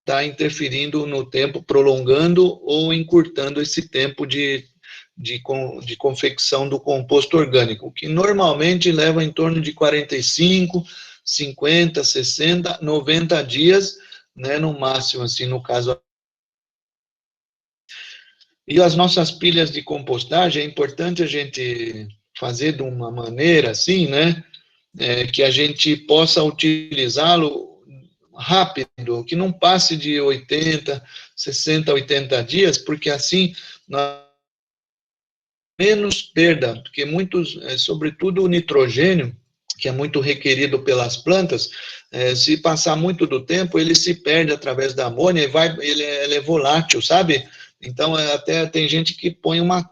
está interferindo no tempo, prolongando ou encurtando esse tempo de confecção do composto orgânico, que normalmente leva em torno de 45, 50, 60, 90 dias, né, no máximo, assim, no caso. E as nossas pilhas de compostagem, é importante a gente fazer de uma maneira assim, né, que a gente possa utilizá-lo rápido, que não passe de 80, 60, 80 dias, porque assim nós menos perda, porque muitos, sobretudo o nitrogênio, que é muito requerido pelas plantas, se passar muito do tempo, ele se perde através da amônia e ele é volátil, sabe? Então, até tem gente que põe uma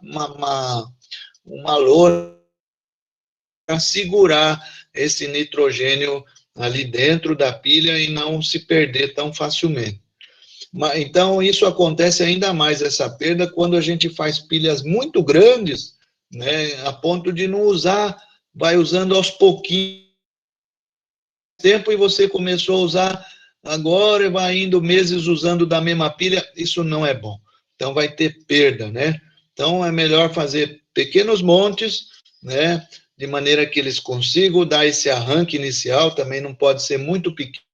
lona para segurar esse nitrogênio ali dentro da pilha e não se perder tão facilmente. Então, isso acontece ainda mais, essa perda, quando a gente faz pilhas muito grandes, né, a ponto de não usar, vai usando aos pouquinhos tempo e você começou a usar agora e vai indo meses usando da mesma pilha, isso não é bom. Então, vai ter perda, né? Então, é melhor fazer pequenos montes, né, de maneira que eles consigam dar esse arranque inicial, também não pode ser muito pequeno,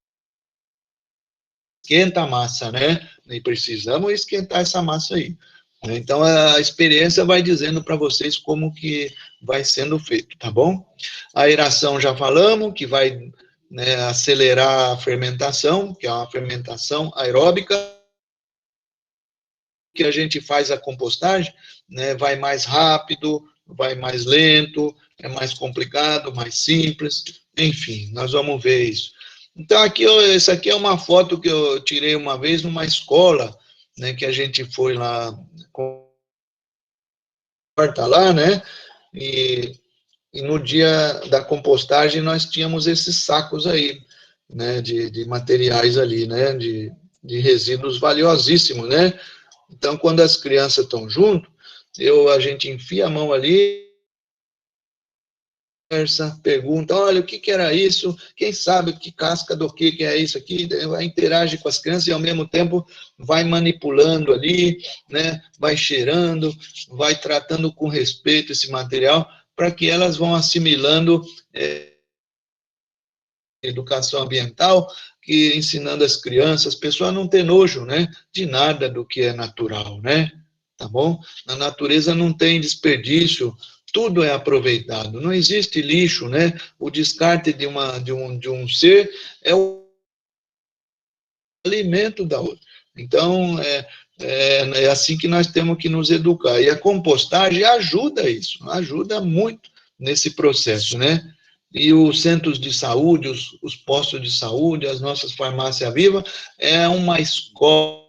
esquenta a massa, né? E precisamos esquentar essa massa aí. Então, a experiência vai dizendo para vocês como que vai sendo feito, tá bom? A aeração já falamos, que vai, né, acelerar a fermentação, que é uma fermentação aeróbica, que a gente faz a compostagem, né, vai mais rápido, vai mais lento, é mais complicado, mais simples, enfim, nós vamos ver isso. Então, essa aqui é uma foto que eu tirei uma vez numa escola, né, que a gente foi lá, corta lá, né, e no dia da compostagem nós tínhamos esses sacos aí, né, de materiais ali, né, de resíduos valiosíssimos, né. Então, quando as crianças estão junto, a gente enfia a mão ali, pergunta, olha, o que que era isso? Quem sabe que casca do que é isso aqui? Interage com as crianças e, ao mesmo tempo, vai manipulando ali, né? Vai cheirando, vai tratando com respeito esse material, para que elas vão assimilando educação ambiental, que ensinando as crianças, as pessoas a não ter nojo, né, de nada do que é natural, né, tá bom? Na natureza não tem desperdício, tudo é aproveitado, não existe lixo, né, o descarte de um ser é o alimento da outra. Então, é assim que nós temos que nos educar, e a compostagem ajuda isso, ajuda muito nesse processo, né? E os centros de saúde, os postos de saúde, as nossas farmácias vivas, é uma escola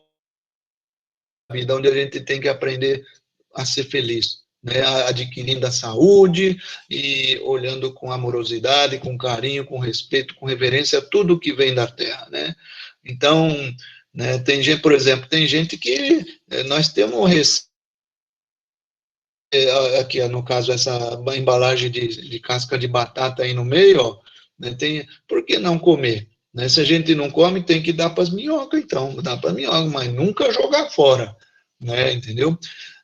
vida onde a gente tem que aprender a ser feliz, né? Adquirindo a saúde e olhando com amorosidade, com carinho, com respeito, com reverência, tudo que vem da terra, né? Então, né, tem gente, por exemplo, tem gente que nós temos aqui, no caso, essa embalagem de casca de batata aí no meio, ó, né, tem, por que não comer? Né? Se a gente não come, tem que dar para as minhocas, então, dá para as minhocas, mas nunca jogar fora, né, entendeu?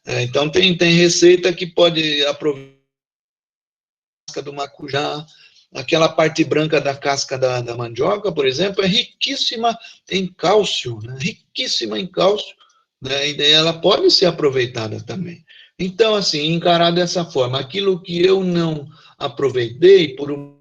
Então, tem receita que pode aproveitar a casca do maracujá, aquela parte branca da casca da mandioca, por exemplo, é riquíssima em cálcio, né? Riquíssima em cálcio, né? E ela pode ser aproveitada também. Então, assim, encarar dessa forma, aquilo que eu não aproveitei por um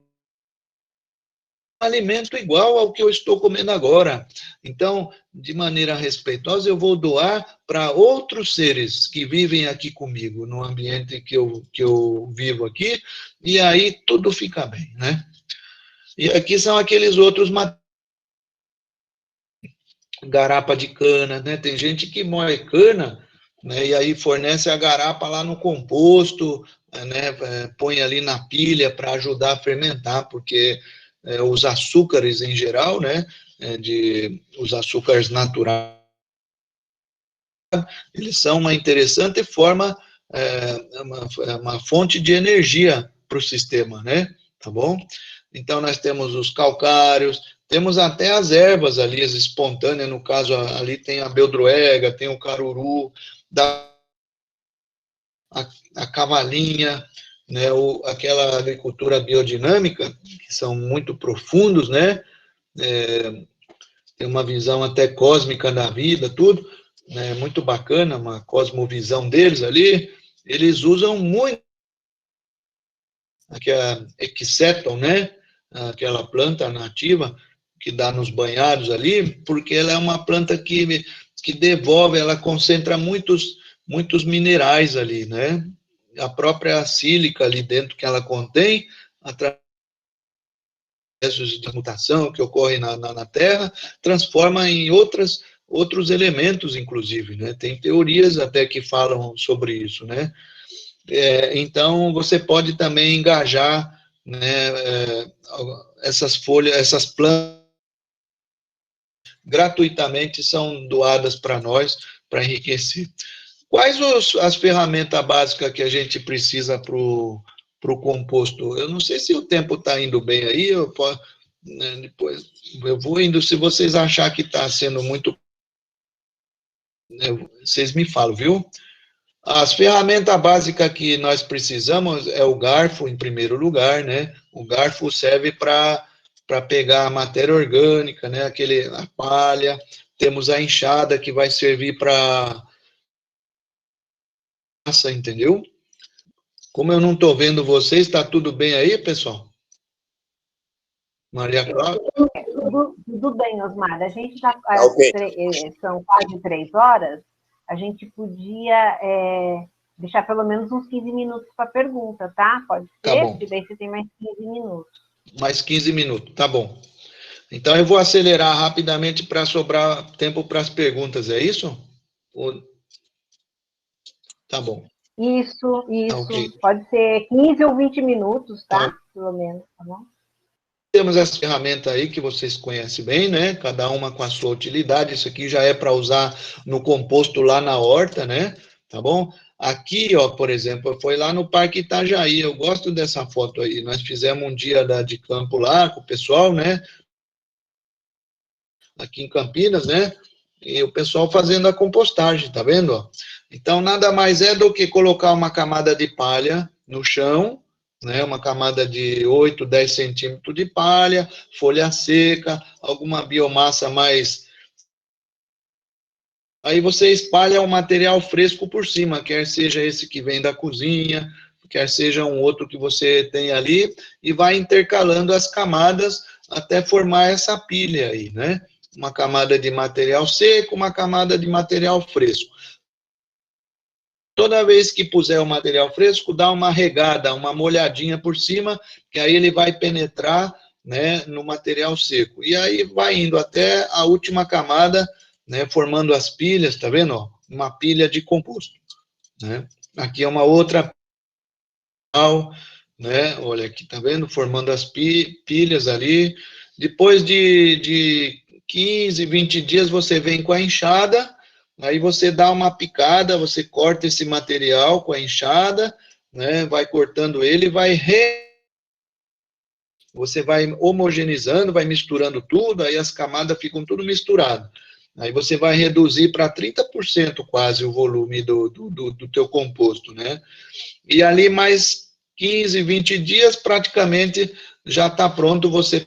alimento igual ao que eu estou comendo agora. Então, de maneira respeitosa, eu vou doar para outros seres que vivem aqui comigo, no ambiente que eu vivo aqui, e aí tudo fica bem, né? E aqui são aqueles outros garapa de cana, né? Tem gente que moe cana, né? E aí fornece a garapa lá no composto, né? Põe ali na pilha para ajudar a fermentar, porque os açúcares em geral, né? Os açúcares naturais, eles são uma interessante forma, uma fonte de energia para o sistema, né? Tá bom? Então, nós temos os calcários, temos até as ervas ali, as espontâneas, no caso, ali tem a beldroega, tem o caruru, a cavalinha, né, aquela agricultura biodinâmica, que são muito profundos, né? Tem uma visão até cósmica da vida, tudo, né, muito bacana, uma cosmovisão deles ali. Eles usam muito aquela Equiseton, né, aquela planta nativa que dá nos banhados ali, porque ela é uma planta que devolve, ela concentra muitos minerais ali, né? A própria sílica ali dentro que ela contém, através de mutação que ocorre na Terra, transforma em outros elementos, inclusive, né? Tem teorias até que falam sobre isso, né? Então, você pode também engajar, né, essas folhas, essas plantas, gratuitamente são doadas para nós, para enriquecer. Quais as ferramentas básicas que a gente precisa para o composto? Eu não sei se o tempo está indo bem aí, né, depois eu vou indo, se vocês acharem que está sendo muito, né, vocês me falam, viu? As ferramentas básicas que nós precisamos é o garfo, em primeiro lugar, né? O garfo serve para pegar a matéria orgânica, né? A palha. Temos a enxada, que vai servir para massa, entendeu? Como eu não estou vendo vocês, está tudo bem aí, pessoal? Maria Cláudia? Tudo bem, Osmar. A gente já são quase 3 horas. A gente podia deixar pelo menos uns 15 minutos para pergunta, tá? Pode ser? Tá bom. Porque daí você tem mais 15 minutos. Mais 15 minutos, tá bom. Então eu vou acelerar rapidamente para sobrar tempo para as perguntas, é isso? Tá bom. Isso. Okay. Pode ser 15 ou 20 minutos, tá? Pelo menos, tá bom? Temos essa ferramenta aí que vocês conhecem bem, né? Cada uma com a sua utilidade. Isso aqui já é para usar no composto lá na horta, né? Tá bom? Aqui, ó, por exemplo, foi lá no Parque Itajaí. Eu gosto dessa foto aí. Nós fizemos um dia de campo lá com o pessoal, né? Aqui em Campinas, né? E o pessoal fazendo a compostagem, tá vendo? Então, nada mais é do que colocar uma camada de palha no chão, né, uma camada de 8, 10 centímetros de palha, folha seca, alguma biomassa mais... Aí você espalha o material fresco por cima, quer seja esse que vem da cozinha, quer seja um outro que você tem ali, e vai intercalando as camadas até formar essa pilha aí, né? Uma camada de material seco, uma camada de material fresco. Toda vez que puser o material fresco, dá uma regada, uma molhadinha por cima, que aí ele vai penetrar, né, no material seco. E aí vai indo até a última camada, né, formando as pilhas, tá vendo? Ó? Uma pilha de composto, né? Aqui é uma outra, né? Olha aqui, tá vendo? Formando as pilhas ali. Depois de 15, 20 dias, você vem com a enxada, aí você dá uma picada, você corta esse material com a enxada, né? Vai cortando ele, você vai homogeneizando, vai misturando tudo, aí as camadas ficam tudo misturado. Aí você vai reduzir para 30% quase o volume do teu composto, né? E ali mais 15, 20 dias, praticamente já está pronto, você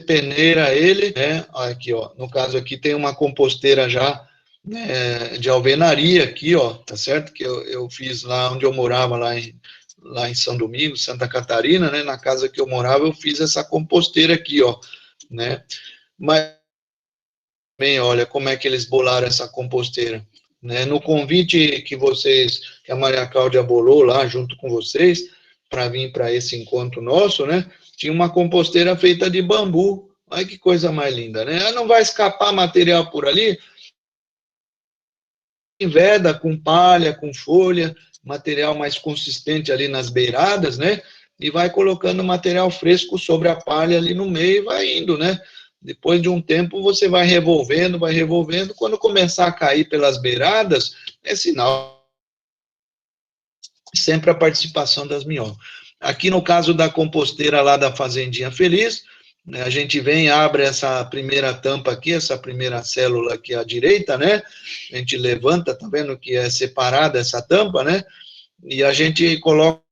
peneira ele, né? Aqui, ó, no caso aqui tem uma composteira já, né, de alvenaria aqui, ó, tá certo? Que eu fiz lá onde eu morava, lá em São Domingos, Santa Catarina, né? Na casa que eu morava, eu fiz essa composteira aqui, ó, né? Mas, bem, olha como é que eles bolaram essa composteira, né? No convite que a Maria Cláudia bolou lá junto com vocês, para vir para esse encontro nosso, né? Tinha uma composteira feita de bambu. Olha que coisa mais linda, né? Não vai escapar material por ali, veda com palha, com folha, material mais consistente ali nas beiradas, né? E vai colocando material fresco sobre a palha ali no meio e vai indo, né? Depois de um tempo você vai revolvendo, quando começar a cair pelas beiradas, é sinal sempre a participação das minhocas. Aqui no caso da composteira lá da Fazendinha Feliz, né, a gente vem, abre essa primeira tampa aqui, essa primeira célula aqui à direita, né? A gente levanta, tá vendo que é separada essa tampa, né? E a gente coloca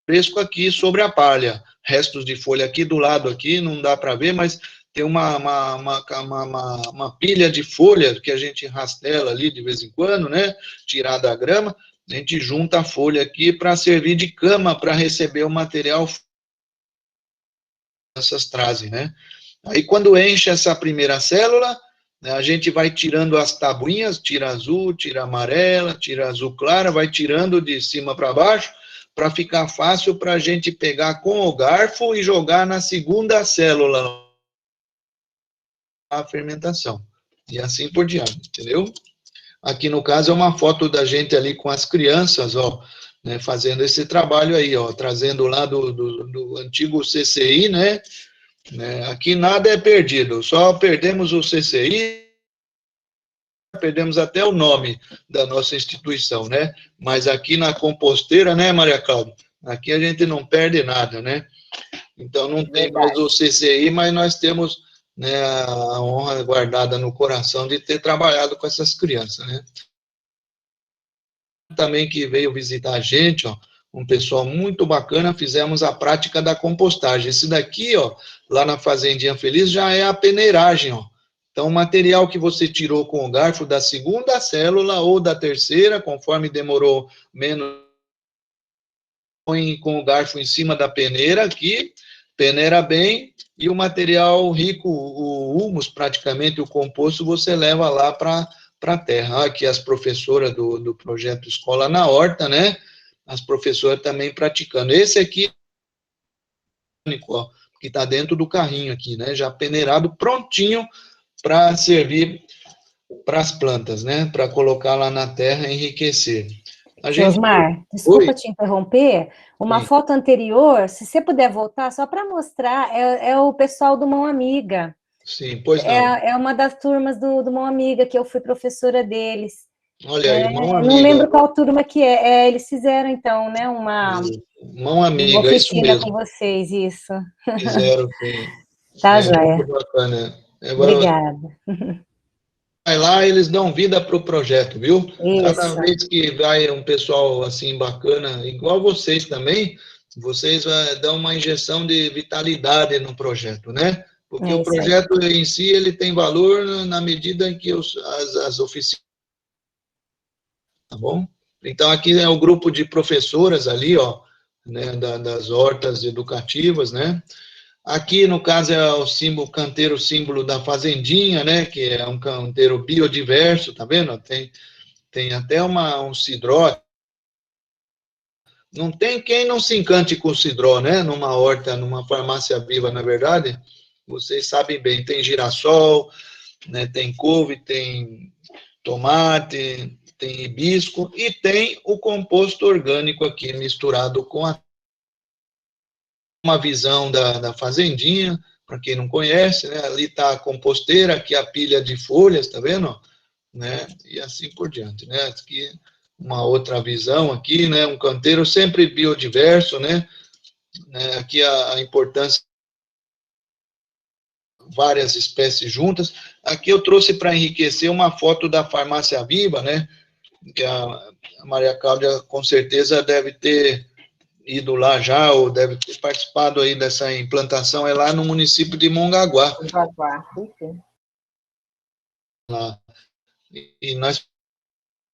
fresco aqui sobre a palha. Restos de folha aqui do lado aqui, não dá para ver, mas tem uma pilha de folha que a gente rastela ali de vez em quando, né? Tirar da grama, a gente junta a folha aqui para servir de cama para receber o material que essas trazem, né? Aí quando enche essa primeira célula, né, a gente vai tirando as tabuinhas, tira azul, tira amarela, tira azul clara, vai tirando de cima para baixo, para ficar fácil para a gente pegar com o garfo e jogar na segunda célula a fermentação. E assim por diante, entendeu? Aqui no caso é uma foto da gente ali com as crianças, ó, né, fazendo esse trabalho aí, ó, trazendo lá do antigo CCI, né? Aqui nada é perdido, só perdemos o CCI, perdemos até o nome da nossa instituição, né? Mas aqui na composteira, né, Maria Cláudia? Aqui a gente não perde nada, né? Então não tem mais o CCI, mas nós temos, né, a honra guardada no coração de ter trabalhado com essas crianças, né? Também que veio visitar a gente, ó, um pessoal muito bacana, fizemos a prática da compostagem. Esse daqui, ó, lá na Fazendinha Feliz, já é a peneiragem, ó. Então, o material que você tirou com o garfo da segunda célula ou da terceira, conforme demorou menos, põe com o garfo em cima da peneira aqui, peneira bem, e o material rico, o humus, praticamente, o composto, você leva lá para a terra. Aqui as professoras do projeto Escola na Horta, né? As professoras também praticando. Esse aqui, ó, que está dentro do carrinho aqui, né? Já peneirado, prontinho para servir para as plantas, né? Para colocar lá na terra e enriquecer. Osmar, desculpa Oi? te interromper. Uma Sim. foto anterior, se você puder voltar, só para mostrar, é o pessoal do Mão Amiga. Sim, pois não. É uma das turmas do Mão Amiga, que eu fui professora deles. Olha aí, Mão Não Amiga. lembro qual turma que é. Eles fizeram, então, né, uma Mão Amiga, isso oficina com mesmo. vocês, isso. Fizeram, sim. Tá, É muito joia. bacana. Obrigada. vai lá, eles dão vida para o projeto, viu? Isso. Cada vez que vai um pessoal assim bacana, igual vocês também, vocês dão uma injeção de vitalidade no projeto, né? Porque o projeto em si, ele tem valor na medida em que as oficinas, tá bom? Então, aqui é o grupo de professoras ali, ó, né, das hortas educativas, né? Aqui, no caso, é o símbolo, canteiro símbolo da fazendinha, né? Que é um canteiro biodiverso, tá vendo? Tem até um cidró. Não tem quem não se encante com o cidró, né? Numa horta, numa farmácia viva, na verdade. Vocês sabem bem, tem girassol, né? Tem couve, tem tomate, tem hibisco e tem o composto orgânico aqui misturado com uma visão da fazendinha, para quem não conhece, né? Ali está a composteira, aqui a pilha de folhas, tá vendo? Né? E assim por diante, né? Aqui uma outra visão aqui, né? Um canteiro sempre biodiverso, né? Aqui a importância várias espécies juntas. Aqui eu trouxe para enriquecer uma foto da farmácia viva, né? Que a Maria Cláudia com certeza deve ter ido lá já, ou deve ter participado aí dessa implantação, é lá no município de Mongaguá. Mongaguá, sim. Lá. E nós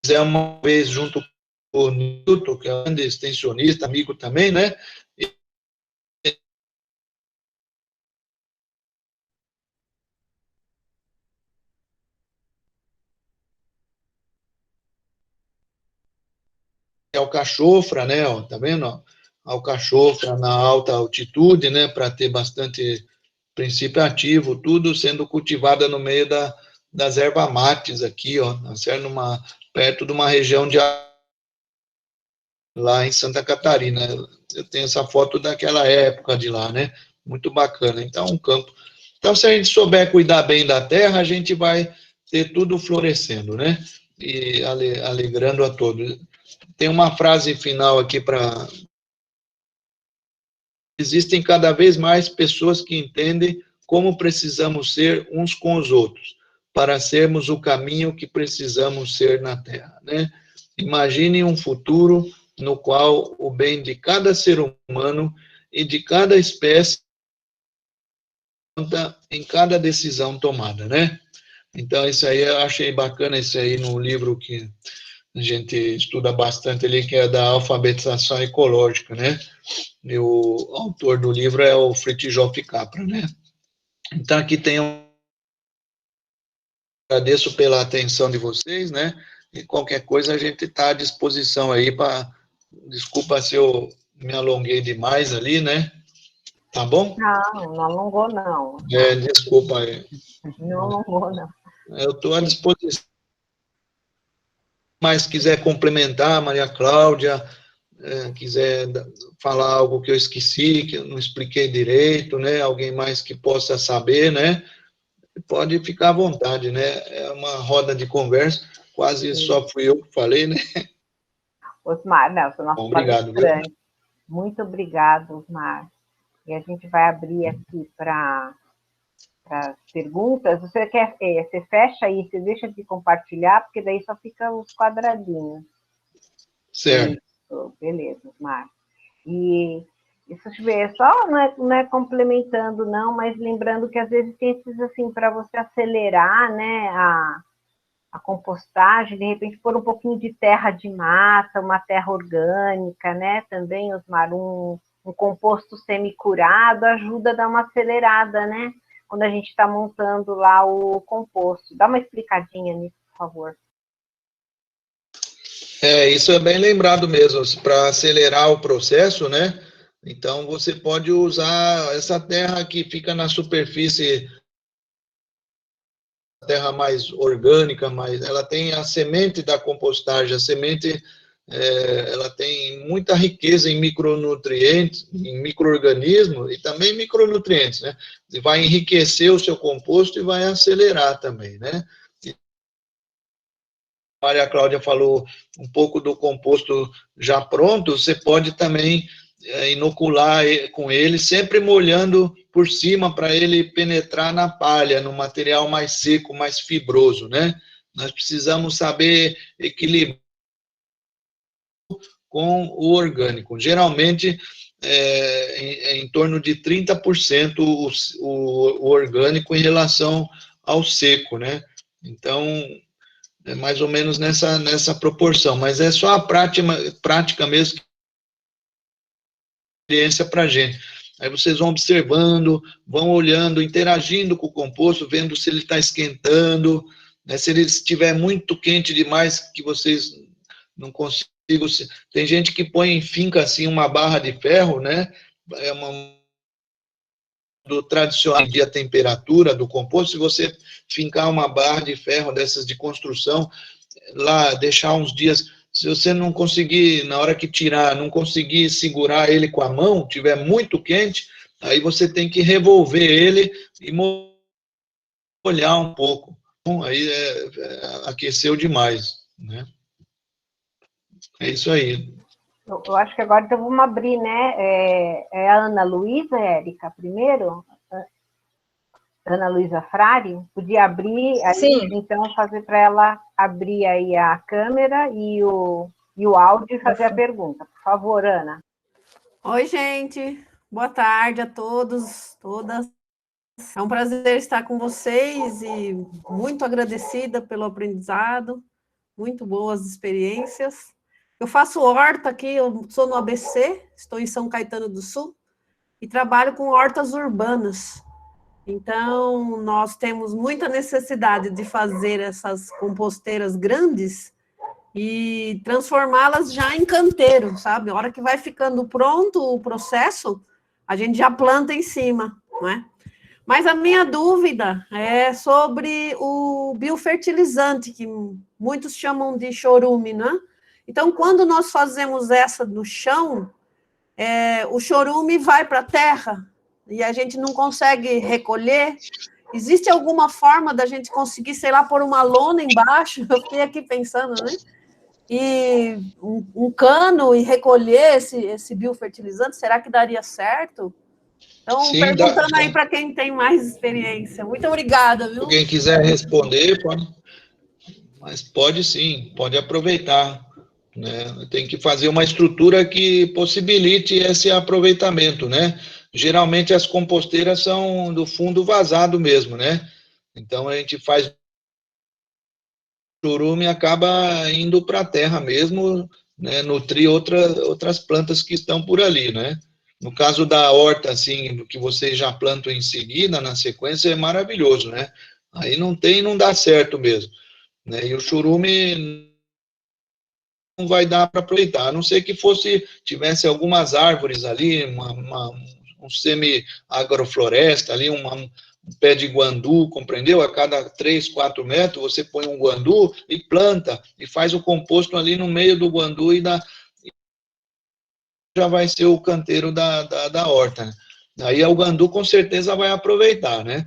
fizemos uma vez junto com o Nilton, que é um grande extensionista, amigo também, né? Alcachofra, né? Ó, tá vendo? Ó? Alcachofra na alta altitude, né? Para ter bastante princípio ativo, tudo sendo cultivada no meio das ervas mates aqui, ó, perto de uma região lá em Santa Catarina. Eu tenho essa foto daquela época de lá, né? Muito bacana. Então, um campo. Então, se a gente souber cuidar bem da terra, a gente vai ter tudo florescendo, né? E alegrando a todos. Tem uma frase final aqui para. Existem cada vez mais pessoas que entendem como precisamos ser uns com os outros, para sermos o caminho que precisamos ser na Terra, né? Imagine um futuro no qual o bem de cada ser humano e de cada espécie conta em cada decisão tomada, né? Então, isso aí, eu achei bacana, isso aí no livro que a gente estuda bastante ali, que é da alfabetização ecológica, né? E o autor do livro é o Fritijof Capra, né? Então, aqui tem agradeço pela atenção de vocês, né? E qualquer coisa a gente está à disposição aí para. Desculpa se eu me alonguei demais ali, né? Tá bom? Não alongou, não. Desculpa aí. Não alongou, não. Eu estou à disposição. Mas quiser complementar, Maria Cláudia, quiser falar algo que eu esqueci, que eu não expliquei direito, né? Alguém mais que possa saber, né? Pode ficar à vontade, né? É uma roda de conversa, quase só fui eu que falei, né? Osmar, não, foi nosso palestrante. Muito obrigado, Osmar. E a gente vai abrir aqui para perguntas. Você fecha aí, você deixa de compartilhar, porque daí só fica os quadradinhos. Certo. Isso, beleza, Osmar. E isso, deixa eu ver, só não é complementando, não, mas lembrando que às vezes tem esses, assim, para você acelerar, né, a compostagem, de repente pôr um pouquinho de terra de mata, uma terra orgânica, né, também, Osmar, um composto semi-curado ajuda a dar uma acelerada, né, quando a gente está montando lá o composto. Dá uma explicadinha nisso, por favor. Isso é bem lembrado mesmo, para acelerar o processo, né? Então, você pode usar essa terra que fica na superfície, terra mais orgânica, ela tem a semente da compostagem, a semente, ela tem muita riqueza em micronutrientes, em micro-organismos e também micronutrientes, né? E vai enriquecer o seu composto e vai acelerar também, né? Maria Cláudia falou um pouco do composto já pronto, você pode também inocular com ele, sempre molhando por cima para ele penetrar na palha, no material mais seco, mais fibroso, né? Nós precisamos saber equilibrar com o orgânico. Geralmente, em torno de 30% o orgânico em relação ao seco, né? Então, é mais ou menos nessa proporção, mas é só a prática mesmo, experiência para a gente. Aí vocês vão observando, vão olhando, interagindo com o composto, vendo se ele está esquentando, né? Se ele estiver muito quente demais, que vocês não consigam. Tem gente que põe em finca assim uma barra de ferro, né? É do tradicional de a temperatura do composto. Se você fincar uma barra de ferro dessas de construção, lá deixar uns dias, se você não conseguir, na hora que tirar, não conseguir segurar ele com a mão, tiver muito quente, aí você tem que revolver ele e molhar um pouco. Bom, aí aqueceu demais, né? É isso aí. Eu acho que agora então vamos abrir, né? É a Ana Luísa, Érica, primeiro? Ana Luísa Frari, podia abrir, aí, então fazer para ela abrir aí a câmera e o áudio e fazer a pergunta. Por favor, Ana. Oi, gente. Boa tarde a todos, todas. É um prazer estar com vocês e muito agradecida pelo aprendizado, muito boas experiências. Eu faço horta aqui, eu sou no ABC, estou em São Caetano do Sul, e trabalho com hortas urbanas. Então, nós temos muita necessidade de fazer essas composteiras grandes e transformá-las já em canteiro, sabe? A hora que vai ficando pronto o processo, a gente já planta em cima, não é? Mas a minha dúvida é sobre o biofertilizante, que muitos chamam de chorume, né? Então, quando nós fazemos essa no chão, o chorume vai para a terra e a gente não consegue recolher. Existe alguma forma da gente conseguir, sei lá, pôr uma lona embaixo? Eu fiquei aqui pensando, né? E um cano e recolher esse biofertilizante, será que daria certo? Então, sim, perguntando aí para quem tem mais experiência. Muito obrigada, viu? Quem quiser responder, pode. Mas pode sim, pode aproveitar, né? Tem que fazer uma estrutura que possibilite esse aproveitamento, né? Geralmente as composteiras são do fundo vazado mesmo, né? Então a gente faz chorume e acaba indo para a terra mesmo, né? Nutrir outras plantas que estão por ali, né? No caso da horta, assim, que vocês já plantam em seguida, na sequência, é maravilhoso, né? Aí não dá certo mesmo, né? E o chorume não vai dar para aproveitar, a não ser que tivesse algumas árvores ali, um semi-agrofloresta ali, um pé de guandu, compreendeu? A cada 3, 4 metros você põe um guandu e planta, e faz o composto ali no meio do guandu já vai ser o canteiro da horta, né? Aí o guandu com certeza vai aproveitar, né?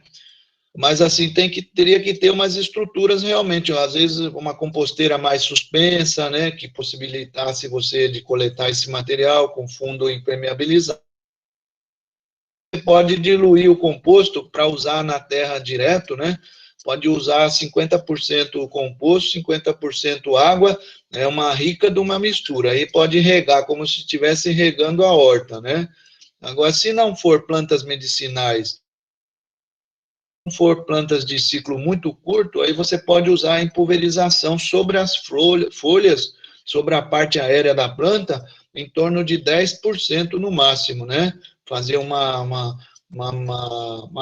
Mas assim, teria que ter umas estruturas realmente, às vezes uma composteira mais suspensa, né, que possibilitasse você de coletar esse material com fundo impermeabilizado. Você pode diluir o composto para usar na terra direto, né? Pode usar 50% composto, 50% água, é uma rica de uma mistura. Aí pode regar como se estivesse regando a horta, né? Agora, se não for plantas medicinais, não for plantas de ciclo muito curto, aí você pode usar em pulverização sobre as folhas, sobre a parte aérea da planta, em torno de 10% no máximo, né? Fazer uma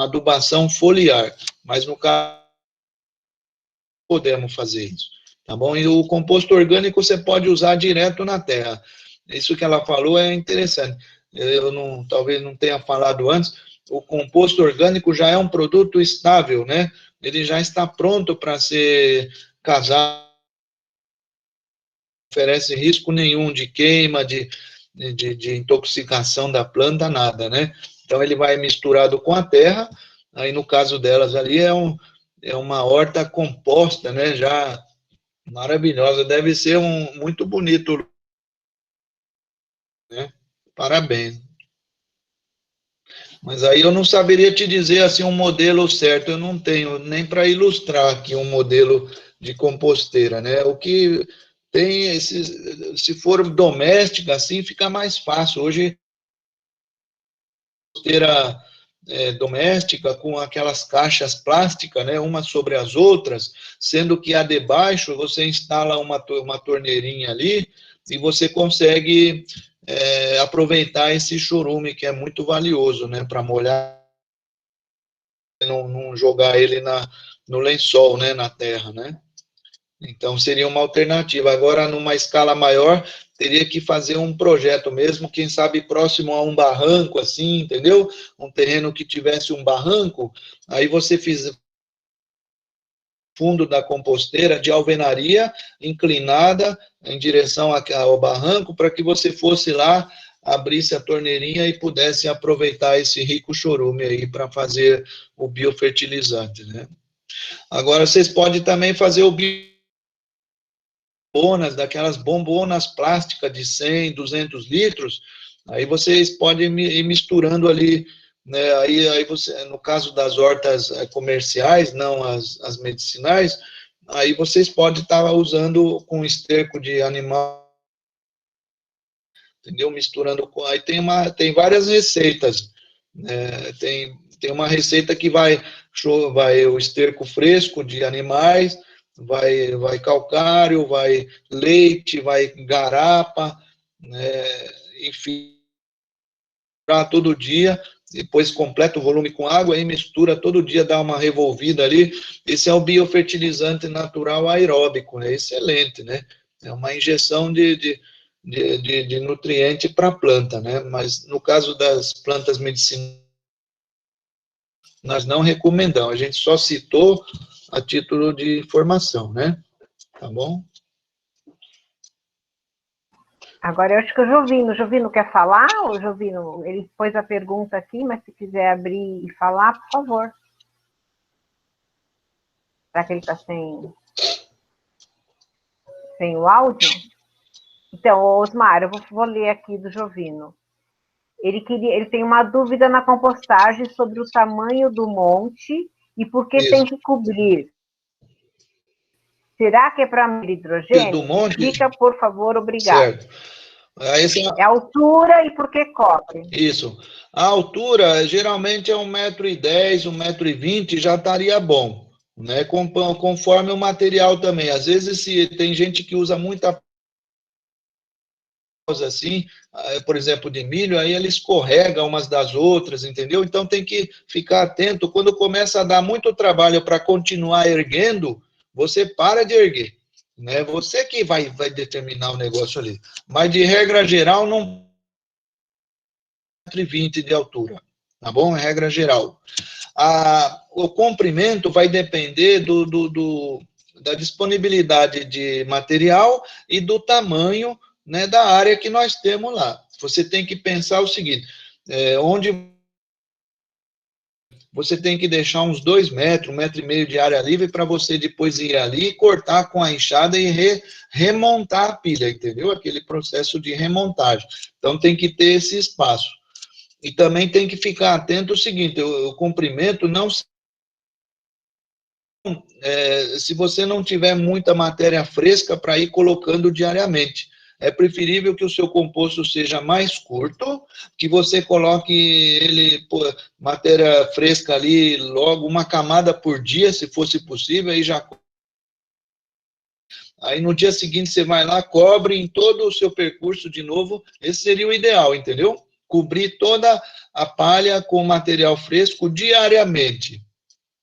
adubação foliar. Mas no caso, podemos fazer isso, tá bom? E o composto orgânico você pode usar direto na terra. Isso que ela falou é interessante. Eu talvez não tenha falado antes, o composto orgânico já é um produto estável, né? Ele já está pronto para ser casado, não oferece risco nenhum de queima, de intoxicação da planta, nada, né? Então ele vai misturado com a terra, aí no caso delas ali é uma horta composta, né? Já maravilhosa, deve ser muito bonito, né? Parabéns. Mas aí eu não saberia te dizer assim um modelo certo, eu não tenho nem para ilustrar aqui um modelo de composteira, né? O que tem esses, se for doméstica assim, fica mais fácil. Hoje composteira doméstica com aquelas caixas plásticas, né, uma sobre as outras, sendo que a de baixo você instala uma torneirinha ali e você consegue aproveitar esse chorume que é muito valioso, né, para molhar, não jogar ele no lençol, né, na terra, né. Então, seria uma alternativa. Agora, numa escala maior, teria que fazer um projeto mesmo, quem sabe próximo a um barranco, assim, entendeu? Um terreno que tivesse um barranco, aí você fiz fundo da composteira de alvenaria inclinada em direção ao barranco, para que você fosse lá, abrisse a torneirinha e pudesse aproveitar esse rico chorume aí para fazer o biofertilizante, né? Agora, vocês podem também fazer o daquelas bombonas plásticas de 100, 200 litros, aí vocês podem ir misturando ali, né, aí você, no caso das hortas comerciais, não as medicinais, aí vocês podem estar usando com esterco de animal, entendeu? Misturando com, aí tem várias receitas, né, tem uma receita que vai o esterco fresco de animais, vai calcário, vai leite, vai garapa, né, enfim, todo dia, depois completa o volume com água, aí mistura todo dia, dá uma revolvida ali, esse é o biofertilizante natural aeróbico, né, excelente, né, é uma injeção de nutriente para a planta, né, mas no caso das plantas medicinais, nós não recomendamos, a gente só citou a título de informação, né? Tá bom? Agora eu acho que o Jovino quer falar? O Jovino, ele pôs a pergunta aqui, mas se quiser abrir e falar, por favor. Será que ele está sem o áudio? Então, Osmar, eu vou ler aqui do Jovino. Ele tem uma dúvida na compostagem sobre o tamanho do monte e por que tem que cobrir. Será que é para hidrogênio? Do monte? Explica, por favor, obrigado. Certo. É a altura e por que cobre? Isso. A altura, geralmente, é 1,10 m, 1,20 m, já estaria bom, né? Conforme o material também. Às vezes, se tem gente que usa muita assim, por exemplo, de milho, aí ele escorrega umas das outras, entendeu? Então tem que ficar atento. Quando começa a dar muito trabalho para continuar erguendo, você para de erguer, né? Você que vai determinar o negócio ali. Mas de regra geral, não 1,20 m de altura, tá bom? Regra geral. O comprimento vai depender da disponibilidade de material e do tamanho, né, da área que nós temos lá. Você tem que pensar o seguinte, onde você tem que deixar uns 2 metros, 1,5 m de área livre para você depois ir ali, cortar com a enxada e remontar a pilha, entendeu? Aquele processo de remontagem. Então tem que ter esse espaço. E também tem que ficar atento ao seguinte, o comprimento não... se você não tiver muita matéria fresca para ir colocando diariamente. É preferível que o seu composto seja mais curto, que você coloque ele, matéria fresca ali, logo uma camada por dia, se fosse possível, aí no dia seguinte você vai lá, cobre em todo o seu percurso de novo, esse seria o ideal, entendeu? Cobrir toda a palha com material fresco diariamente.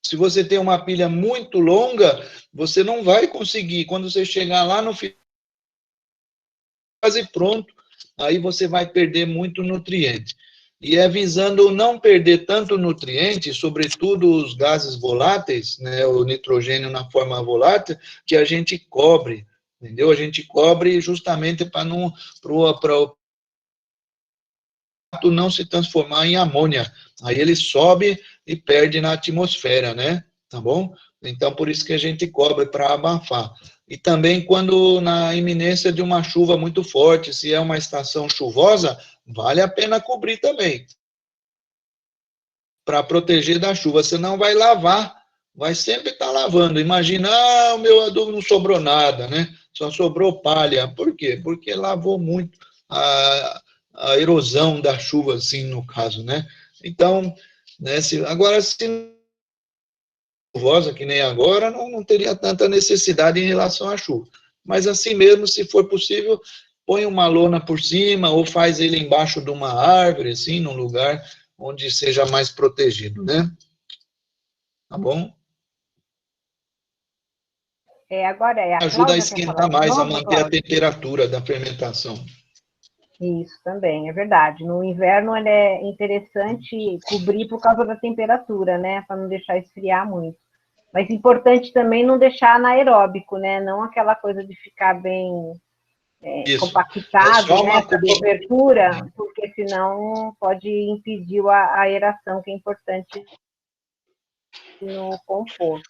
Se você tem uma pilha muito longa, você não vai conseguir, quando você chegar lá no final, quase pronto, aí você vai perder muito nutriente. E é visando não perder tanto nutriente, sobretudo os gases voláteis, né, o nitrogênio na forma volátil, que a gente cobre, entendeu? A gente cobre justamente para o não se transformar em amônia. Aí ele sobe e perde na atmosfera, né? Tá bom? Então, por isso que a gente cobre para abafar. E também quando na iminência de uma chuva muito forte, se é uma estação chuvosa, vale a pena cobrir também, para proteger da chuva. Você não vai lavar, vai sempre estar lavando. Imagina, o meu adubo não sobrou nada, né? Só sobrou palha. Por quê? Porque lavou muito a erosão da chuva, assim, no caso, né? Então, né, agora, se chuvosa, que nem agora, não teria tanta necessidade em relação à chuva. Mas assim mesmo, se for possível, põe uma lona por cima ou faz ele embaixo de uma árvore, assim, num lugar onde seja mais protegido, né? Tá bom? Agora a Ajuda a Cláudia quer falar esquentar de mais, a novo, manter a Cláudia? temperatura da fermentação. Isso também, é verdade. No inverno ele é interessante cobrir por causa da temperatura, né? Para não deixar esfriar muito. Mas importante também não deixar anaeróbico, né? Não aquela coisa de ficar bem Isso. É compactado, só né? uma Essa cobertura, porque senão pode impedir a aeração, que é importante no composto.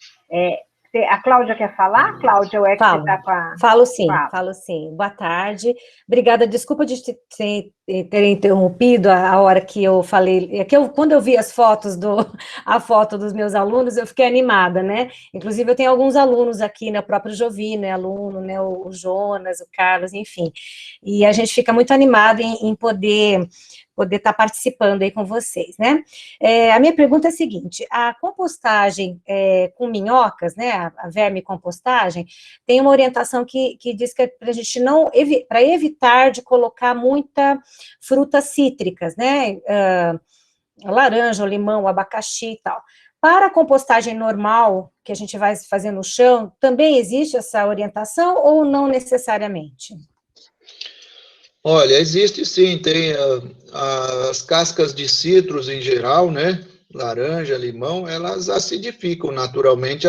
A Cláudia quer falar, Cláudia, ou é que você está com a... Falo sim. Boa tarde. Obrigada, desculpa de ter interrompido a hora que eu falei, quando eu vi a foto dos meus alunos, eu fiquei animada, né? Inclusive, eu tenho alguns alunos aqui, né? O próprio Jovino é aluno, né? O Jonas, o Carlos, enfim. E a gente fica muito animado em poder estar participando aí com vocês, né? A minha pergunta é a seguinte: a compostagem com minhocas, né, a vermicompostagem, tem uma orientação que diz que é para a gente não, para evitar de colocar muita frutas cítricas, né, laranja, o limão, o abacaxi e tal. Para a compostagem normal, que a gente vai fazer no chão, também existe essa orientação ou não necessariamente? Olha, existe sim, tem as cascas de citros em geral, né? Laranja, limão, elas acidificam naturalmente.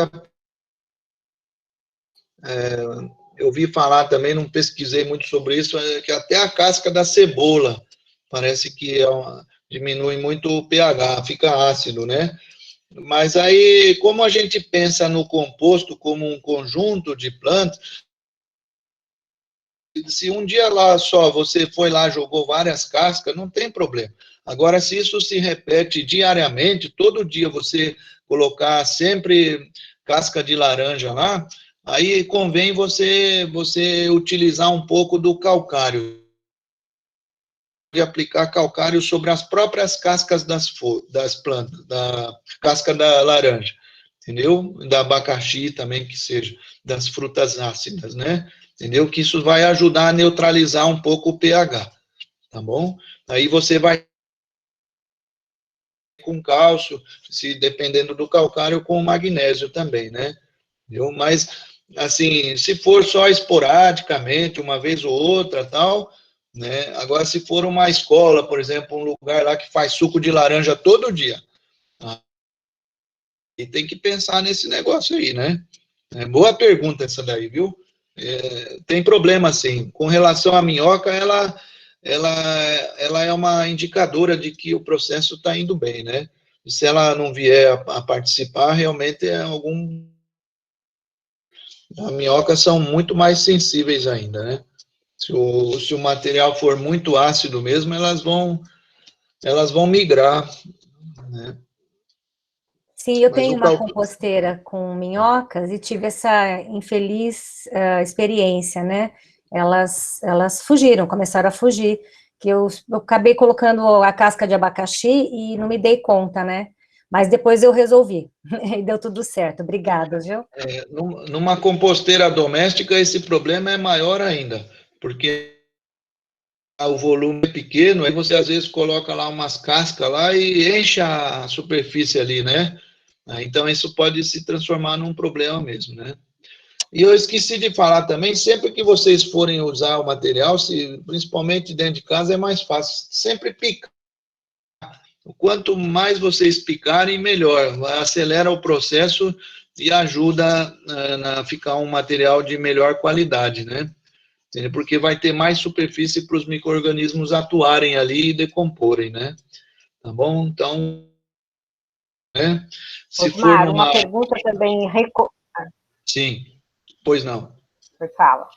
Eu ouvi falar também, não pesquisei muito sobre isso, que até a casca da cebola parece que diminui muito o pH, fica ácido, né? Mas aí, como a gente pensa no composto como um conjunto de plantas, se um dia lá só você foi lá, jogou várias cascas, não tem problema. Agora, se isso se repete diariamente, todo dia você colocar sempre casca de laranja lá, aí convém você utilizar um pouco do calcário, de aplicar calcário sobre as próprias cascas das plantas, da casca da laranja, entendeu? Da abacaxi também, que seja, das frutas ácidas, né? Entendeu? Que isso vai ajudar a neutralizar um pouco o pH, tá bom? Aí você vai com cálcio, se dependendo do calcário, com magnésio também, né? Entendeu? Mas, assim, se for só esporadicamente, uma vez ou outra, tal, né? Agora, se for uma escola, por exemplo, um lugar lá que faz suco de laranja todo dia, tá? E tem que pensar nesse negócio aí, né? Boa pergunta essa daí, viu? Tem problema, sim. Com relação à minhoca, ela, ela é uma indicadora de que o processo está indo bem, né? E se ela não vier a participar, realmente é algum... As minhocas são muito mais sensíveis ainda, né? Se o material for muito ácido mesmo, elas vão migrar, né? Sim, eu Mas tenho o uma calcário... composteira com minhocas e tive essa infeliz experiência, né? Elas fugiram, começaram a fugir, que eu acabei colocando a casca de abacaxi e não me dei conta, né? Mas depois eu resolvi, e deu tudo certo. Obrigada, viu? Numa composteira doméstica, esse problema é maior ainda, porque o volume é pequeno, aí você às vezes coloca lá umas cascas lá e enche a superfície ali, né? Então isso pode se transformar num problema mesmo, né? E eu esqueci de falar também, sempre que vocês forem usar o material, principalmente dentro de casa, é mais fácil. Sempre picar. Quanto mais vocês picarem, melhor. Acelera o processo e ajuda a ficar um material de melhor qualidade, né? Porque vai ter mais superfície para os micro-organismos atuarem ali e decomporem, né? Tá bom? Então, né? Se for Osmar, uma numa... pergunta também... Sim, pois não. Você fala.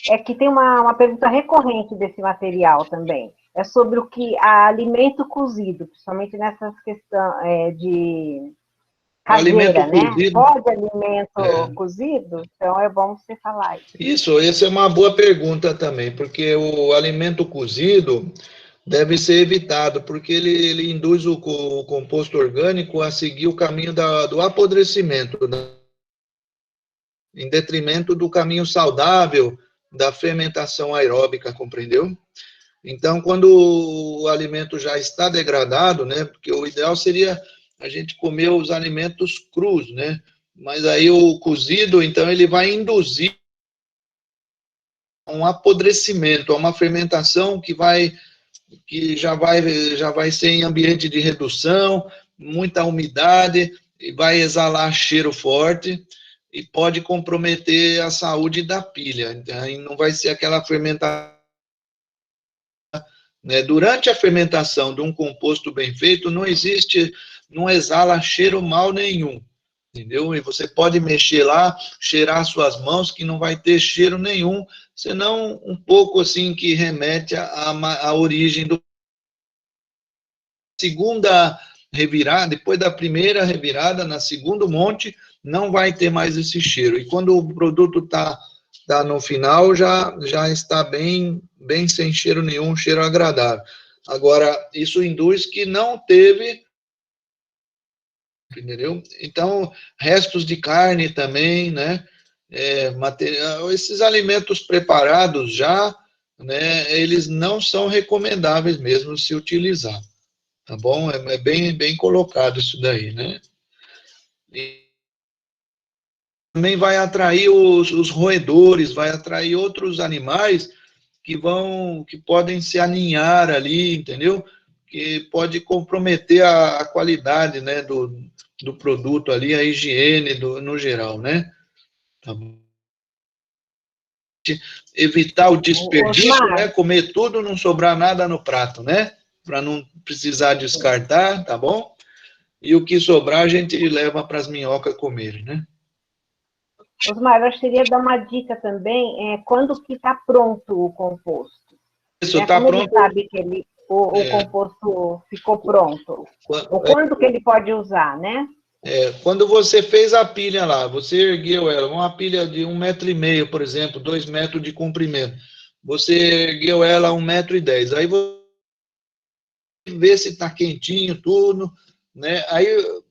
é que tem uma pergunta recorrente desse material também. É sobre o que alimento cozido, principalmente nessas questões de caseira, né? Cozido, pode alimento cozido? Então é bom você falar isso. Isso, essa é uma boa pergunta também, porque o alimento cozido deve ser evitado, porque ele induz o composto orgânico a seguir o caminho do apodrecimento, né? Em detrimento do caminho saudável da fermentação aeróbica, compreendeu? Então, quando o alimento já está degradado, né, porque o ideal seria a gente comer os alimentos crus, né, mas aí o cozido, então, ele vai induzir um apodrecimento, uma fermentação que já vai ser em ambiente de redução, muita umidade, e vai exalar cheiro forte, e pode comprometer a saúde da pilha. Então, não vai ser aquela fermentação, né? Durante a fermentação de um composto bem feito, não exala cheiro mal nenhum, entendeu? E você pode mexer lá, cheirar suas mãos, que não vai ter cheiro nenhum, senão um pouco assim que remete à origem do segunda revirada, depois da primeira revirada, na segundo monte, não vai ter mais esse cheiro. E quando o produto está no final, já está bem sem cheiro nenhum, cheiro agradável. Agora, isso induz que não teve, entendeu? Então, restos de carne também, né? Esses alimentos preparados já, né? Eles não são recomendáveis mesmo se utilizar. Tá bom? É bem colocado isso daí, né? E também vai atrair os roedores, vai atrair outros animais que podem se aninhar ali, entendeu? Que pode comprometer a qualidade, né, do produto ali, a higiene no geral, né? Tá bom? Evitar o desperdício, né? Comer tudo, não sobrar nada no prato, né? Para não precisar descartar, tá bom? E o que sobrar a gente leva para as minhocas comerem, né? Osmar, eu queria dar uma dica também, quando que está pronto o composto? Isso, está pronto. Ele sabe que o composto ficou pronto? Ou quando que ele pode usar, né? Quando você fez a pilha lá, você ergueu ela, uma pilha de 1,5 m, por exemplo, 2 metros de comprimento. Você ergueu ela a 1,10 m. Aí você vê se está quentinho, tudo, né? Aí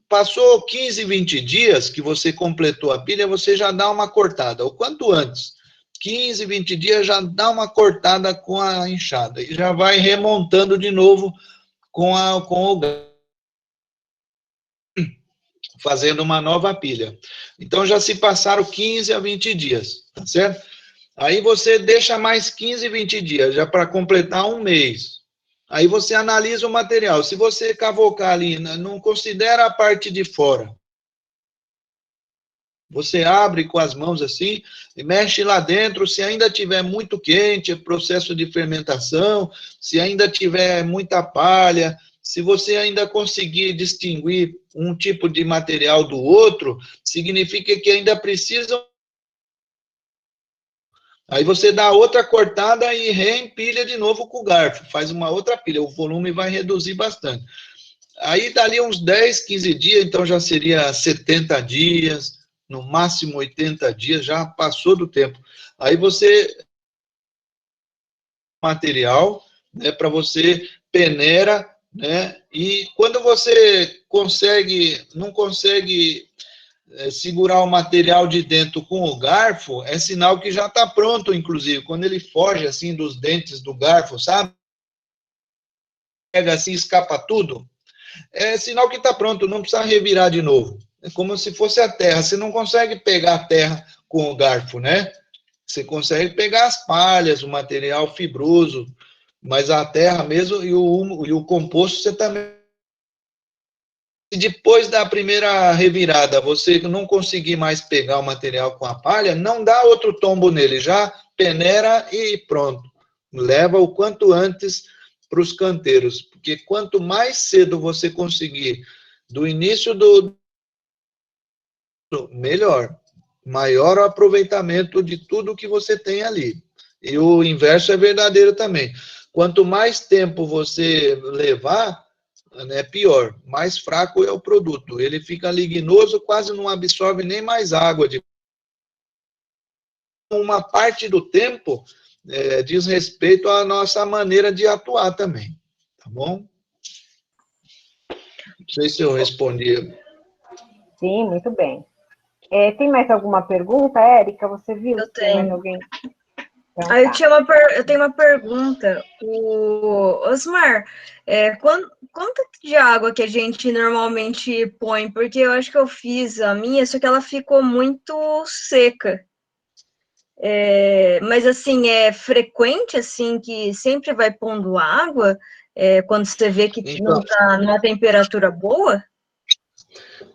passou 15, 20 dias que você completou a pilha, você já dá uma cortada, o quanto antes. 15, 20 dias já dá uma cortada com a enxada e já vai remontando de novo com o gás, fazendo uma nova pilha. Então já se passaram 15 a 20 dias, tá certo? Aí você deixa mais 15, 20 dias, já para completar um mês. Aí você analisa o material. Se você cavocar ali, não considera a parte de fora. Você abre com as mãos assim, e mexe lá dentro, se ainda tiver muito quente, é processo de fermentação, se ainda tiver muita palha, se você ainda conseguir distinguir um tipo de material do outro, significa que ainda precisam. Aí você dá outra cortada e reempilha de novo com o garfo, faz uma outra pilha, o volume vai reduzir bastante. Aí dali uns 10, 15 dias, então já seria 70 dias, no máximo 80 dias, já passou do tempo. Aí você material, né, para você peneira, né, e quando você não consegue segurar o material de dentro com o garfo, é sinal que já está pronto, inclusive, quando ele foge assim dos dentes do garfo, sabe? Pega assim, escapa tudo, é sinal que está pronto, não precisa revirar de novo. É como se fosse a terra. Você não consegue pegar a terra com o garfo, né? Você consegue pegar as palhas, o material fibroso, mas a terra mesmo e o composto você também. Se depois da primeira revirada você não conseguir mais pegar o material com a palha, não dá outro tombo nele, já peneira e pronto. Leva o quanto antes para os canteiros, porque quanto mais cedo você conseguir do início melhor. maior o aproveitamento de tudo que você tem ali. E o inverso é verdadeiro também. Quanto mais tempo você levar, né, pior, mais fraco é o produto. Ele fica lignoso, quase não absorve nem mais água. Uma parte do tempo diz respeito à nossa maneira de atuar também, tá bom? Não sei se eu respondi. Sim, muito bem. Tem mais alguma pergunta, Érica? Você viu? Eu Tem mais tenho. alguém? Então, Aí tá. eu tenho uma pergunta. Osmar, quanto de água que a gente normalmente põe? Porque eu acho que eu fiz a minha, só que ela ficou muito seca. Mas assim, é frequente assim que sempre vai pondo água quando você vê que não está numa temperatura boa?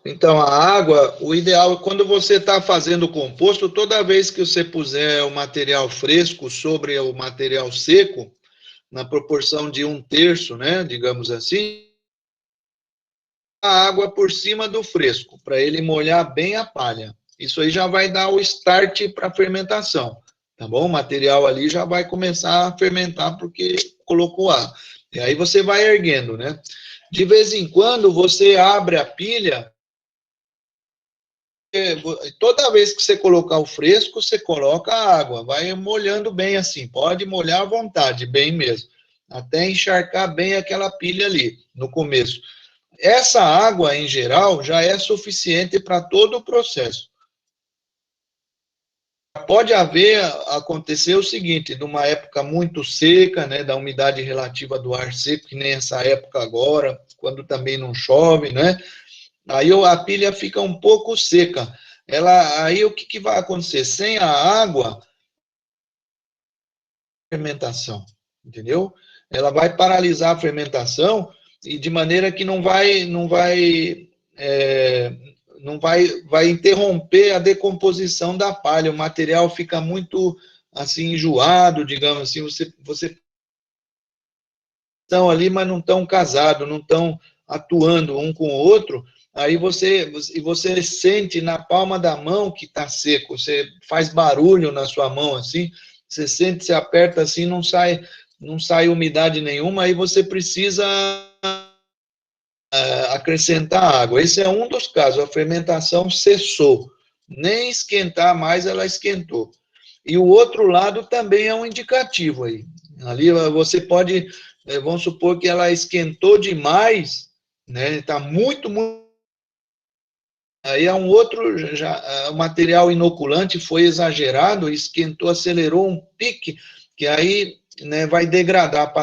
Então, a água, o ideal, quando você está fazendo o composto, toda vez que você puser o material fresco sobre o material seco, na proporção de 1/3, né, digamos assim, a água por cima do fresco, para ele molhar bem a palha. Isso aí já vai dar o start para a fermentação, tá bom? O material ali já vai começar a fermentar porque colocou água. E aí você vai erguendo, né? De vez em quando você abre a pilha. Toda vez que você colocar o fresco, você coloca a água, vai molhando bem assim, pode molhar à vontade, bem mesmo, até encharcar bem aquela pilha ali, no começo. Essa água, em geral, já é suficiente para todo o processo. Pode acontecer o seguinte, numa época muito seca, né, da umidade relativa do ar seco, que nem essa época agora, quando também não chove, né, aí a pilha fica um pouco seca. Aí o que vai acontecer? Sem a água, fermentação, entendeu? Ela vai paralisar a fermentação e de maneira que vai interromper a decomposição da palha. O material fica muito assim enjoado, digamos assim. Você estão ali, mas não estão casados, não estão atuando um com o outro. Aí você sente na palma da mão que está seco, você faz barulho na sua mão assim, você sente, você aperta assim, não sai umidade nenhuma, aí você precisa acrescentar água. Esse é um dos casos, a fermentação cessou, nem esquentar mais ela esquentou. E o outro lado também é um indicativo aí. Ali você pode, vamos supor que ela esquentou demais, né? Está muito. Aí é um outro, o material inoculante foi exagerado, esquentou, acelerou um pique, que aí, né, vai degradar.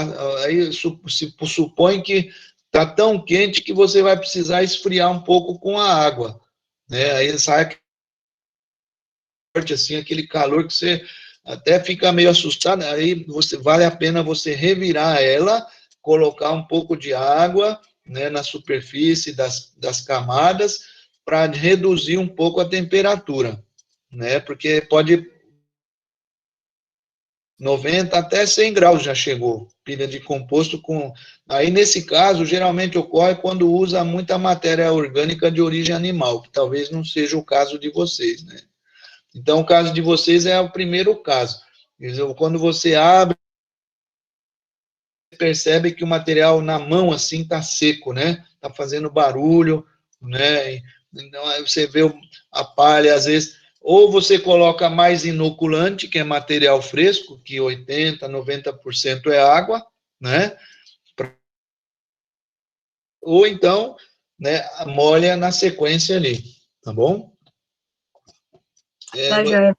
Aí se supõe que está tão quente que você vai precisar esfriar um pouco com a água, né? Aí sai assim, aquele calor que você até fica meio assustado, aí vale a pena você revirar ela, colocar um pouco de água, né, na superfície das camadas, para reduzir um pouco a temperatura, né, porque pode 90 até 100 graus já chegou, pilha de composto com... Aí, nesse caso, geralmente ocorre quando usa muita matéria orgânica de origem animal, que talvez não seja o caso de vocês, né. Então, o caso de vocês é o primeiro caso. Quando você abre, percebe que o material na mão, assim, está seco, né? Está fazendo barulho, né? Então, aí você vê a palha, às vezes, ou você coloca mais inoculante, que é material fresco, que 80%, 90% é água, né? Ou então, né, molha na sequência ali, tá bom? Tá joia.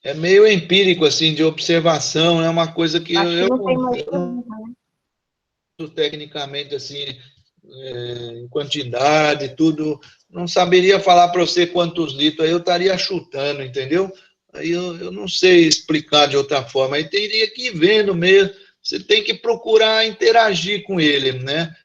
É meio empírico, assim, de observação, é uma coisa que Acho que eu não tem mais não pergunta, né? tecnicamente, assim, em quantidade, tudo, não saberia falar para você quantos litros, aí eu estaria chutando, entendeu? Aí eu não sei explicar de outra forma, aí teria que ir vendo mesmo, você tem que procurar interagir com ele, né?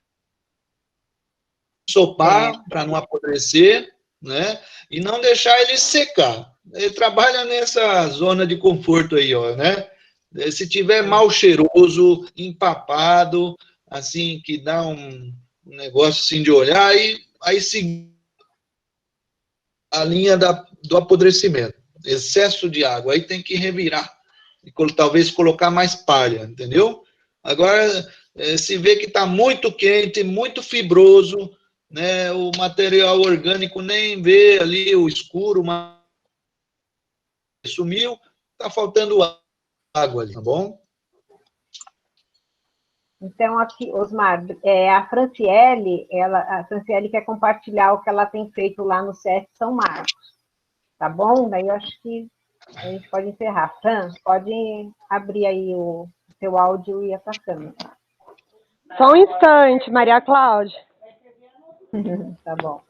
Sopar para não apodrecer, né? E não deixar ele secar. Ele trabalha nessa zona de conforto aí, ó, né? Se tiver mal cheiroso, empapado, assim, que dá negócio assim de olhar, e aí seguir a linha do apodrecimento. Excesso de água, aí tem que revirar. E talvez colocar mais palha, entendeu? Agora, se vê que está muito quente, muito fibroso, né, o material orgânico nem vê ali o escuro, mas sumiu, está faltando água ali, tá bom? Então, aqui, Osmar, a Franciele quer compartilhar o que ela tem feito lá no CEF São Marcos, tá bom? Daí eu acho que a gente pode encerrar. Fran, pode abrir aí o seu áudio e a sua câmera. Só um instante, Maria Cláudia. Tá bom.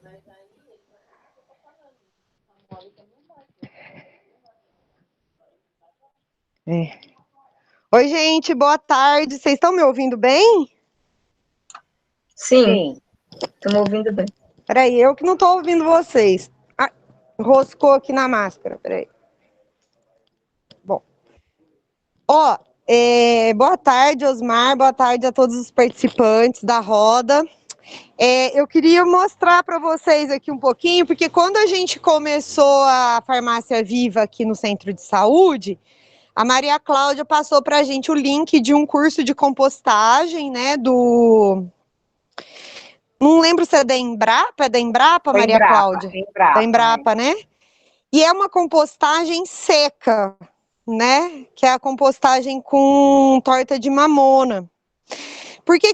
Oi, gente, boa tarde. Vocês estão me ouvindo bem? Sim, estamos ouvindo bem. Peraí, eu que não estou ouvindo vocês. Ah, roscou aqui na máscara, peraí. Bom. Boa tarde, Osmar, boa tarde a todos os participantes da roda. Eu queria mostrar para vocês aqui um pouquinho, porque quando a gente começou a Farmácia Viva aqui no Centro de Saúde, a Maria Cláudia passou para a gente o link de um curso de compostagem, né, não lembro se é da Embrapa, Maria Cláudia? Da Embrapa, né? E é uma compostagem seca, né, que é a compostagem com torta de mamona. Porque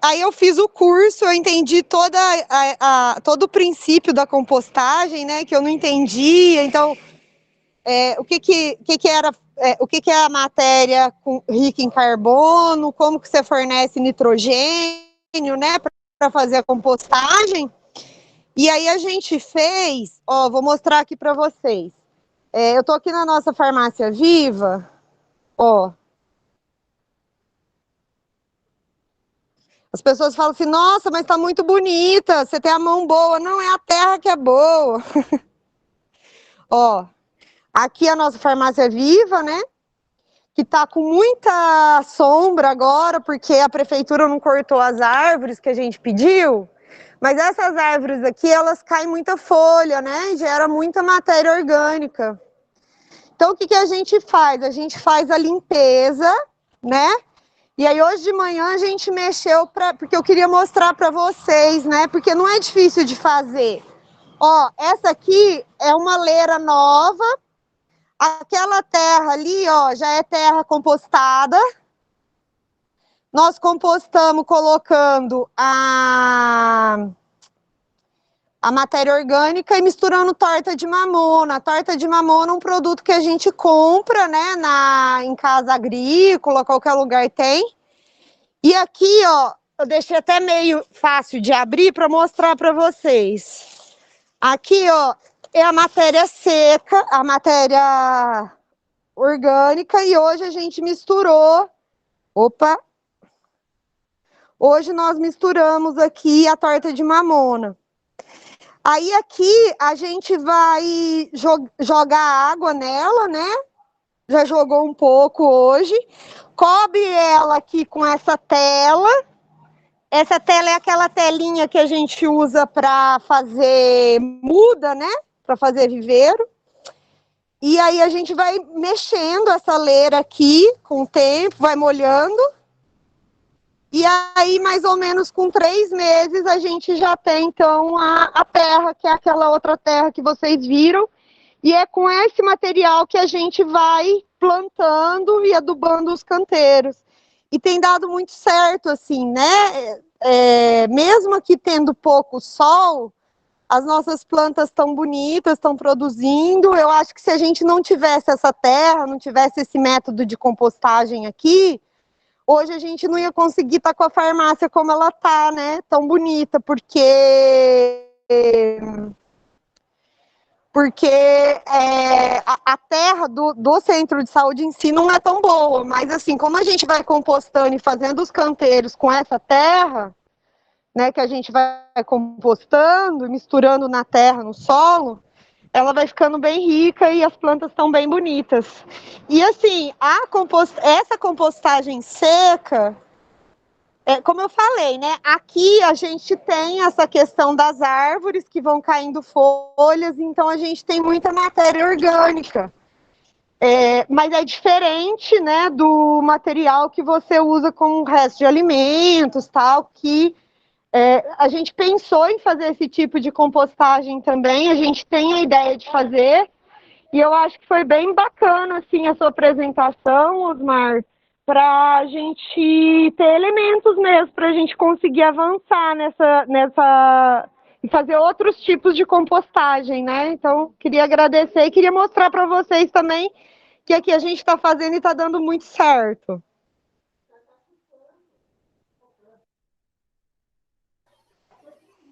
aí eu fiz o curso, eu entendi todo o princípio da compostagem, né, que eu não entendia. Então, o que é a matéria rica em carbono, como que você fornece nitrogênio, né, para fazer a compostagem. E aí a gente fez, vou mostrar aqui para vocês. Eu tô aqui na nossa Farmácia Viva, As pessoas falam assim, nossa, mas tá muito bonita, você tem a mão boa. Não, é a terra que é boa. Aqui a nossa Farmácia Viva, né? Que tá com muita sombra agora, porque a prefeitura não cortou as árvores que a gente pediu. Mas essas árvores aqui, elas caem muita folha, né? Gera muita matéria orgânica. Então, o que a gente faz? A gente faz a limpeza, né? E aí, hoje de manhã, a gente mexeu, porque eu queria mostrar para vocês, né? Porque não é difícil de fazer. Essa aqui é uma leira nova. Aquela terra ali, já é terra compostada. Nós compostamos colocando a matéria orgânica e misturando torta de mamona. A torta de mamona é um produto que a gente compra, né, em casa agrícola, qualquer lugar tem. E aqui, eu deixei até meio fácil de abrir para mostrar para vocês. Aqui, é a matéria seca, a matéria orgânica, e hoje a gente misturou. Hoje nós misturamos aqui a torta de mamona. Aí aqui a gente vai jogar água nela, né? Já jogou um pouco hoje. Cobre ela aqui com essa tela. Essa tela é aquela telinha que a gente usa para fazer muda, né? Para fazer viveiro. E aí a gente vai mexendo essa leira aqui com o tempo, vai molhando. E aí, mais ou menos com 3 meses, a gente já tem, então, a terra, que é aquela outra terra que vocês viram. E é com esse material que a gente vai plantando e adubando os canteiros. E tem dado muito certo, assim, né? Mesmo aqui tendo pouco sol, as nossas plantas estão bonitas, estão produzindo. Eu acho que se a gente não tivesse essa terra, não tivesse esse método de compostagem aqui, hoje a gente não ia conseguir estar com a farmácia como ela está, né? Tão bonita, porque a terra do centro de saúde em si não é tão boa, mas assim, como a gente vai compostando e fazendo os canteiros com essa terra, né, que a gente vai compostando, misturando na terra, no solo, ela vai ficando bem rica e as plantas estão bem bonitas. E assim, essa compostagem seca, como eu falei, né? Aqui a gente tem essa questão das árvores que vão caindo folhas, então a gente tem muita matéria orgânica. Mas é diferente, né, do material que você usa como resto de alimentos, tal, que a gente pensou em fazer esse tipo de compostagem também, a gente tem a ideia de fazer, e eu acho que foi bem bacana, assim, a sua apresentação, Osmar, para a gente ter elementos mesmo, para a gente conseguir avançar e fazer outros tipos de compostagem, né? Então, queria agradecer e queria mostrar para vocês também que aqui a gente está fazendo e está dando muito certo.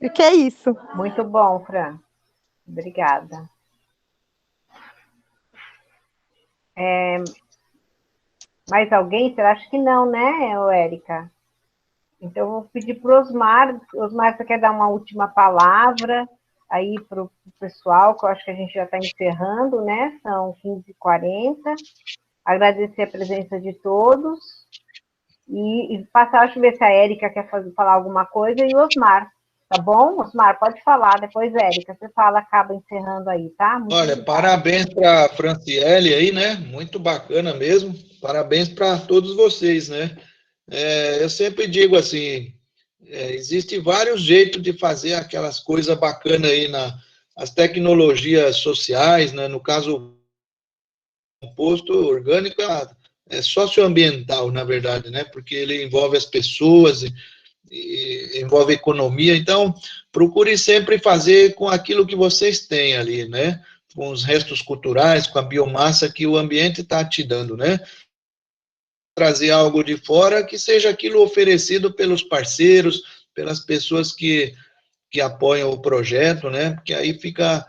E que é isso. Muito bom, Fran. Obrigada. Mais alguém? Você acha que não, né, Érica? Então, eu vou pedir para o Osmar. Osmar, você quer dar uma última palavra aí para o pessoal, que eu acho que a gente já está encerrando, né? São 15h40. Agradecer a presença de todos. E passar, deixa eu ver se a Érica quer falar alguma coisa, e o Osmar. Tá bom? Osmar, pode falar. Depois, Érica, você fala, acaba encerrando aí, tá? Muito Olha, obrigada. parabéns para a Franciele aí, né? Muito bacana mesmo. Parabéns para todos vocês, né? Eu sempre digo assim, existem vários jeitos de fazer aquelas coisas bacanas aí as tecnologias sociais, né? No caso, o composto orgânico é socioambiental, na verdade, né? Porque ele envolve as pessoas, e envolve economia. Então, procure sempre fazer com aquilo que vocês têm ali, né? Com os restos culturais, com a biomassa que o ambiente está te dando, né? Trazer algo de fora que seja aquilo oferecido pelos parceiros, pelas pessoas que apoiam o projeto, né? Porque aí fica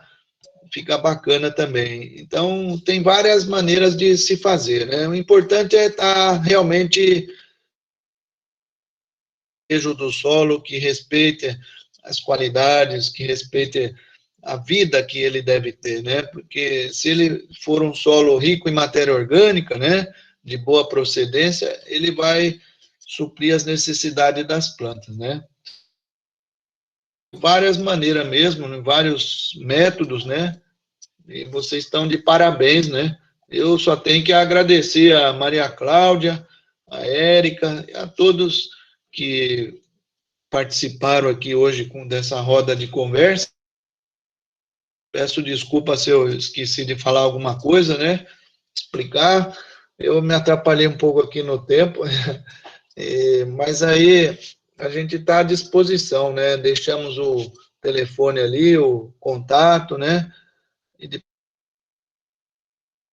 bacana também. Então, tem várias maneiras de se fazer, né? O importante é estar realmente do solo, que respeite as qualidades, que respeite a vida que ele deve ter, né? Porque se ele for um solo rico em matéria orgânica, né, de boa procedência, ele vai suprir as necessidades das plantas, né? Várias maneiras mesmo, né? Vários métodos, né? E vocês estão de parabéns, né? Eu só tenho que agradecer a Maria Cláudia, a Érica, a todos que participaram aqui hoje dessa roda de conversa. Peço desculpa se eu esqueci de falar alguma coisa, né? Explicar. Eu me atrapalhei um pouco aqui no tempo, mas aí a gente está à disposição, né? Deixamos o telefone ali, o contato, né? E de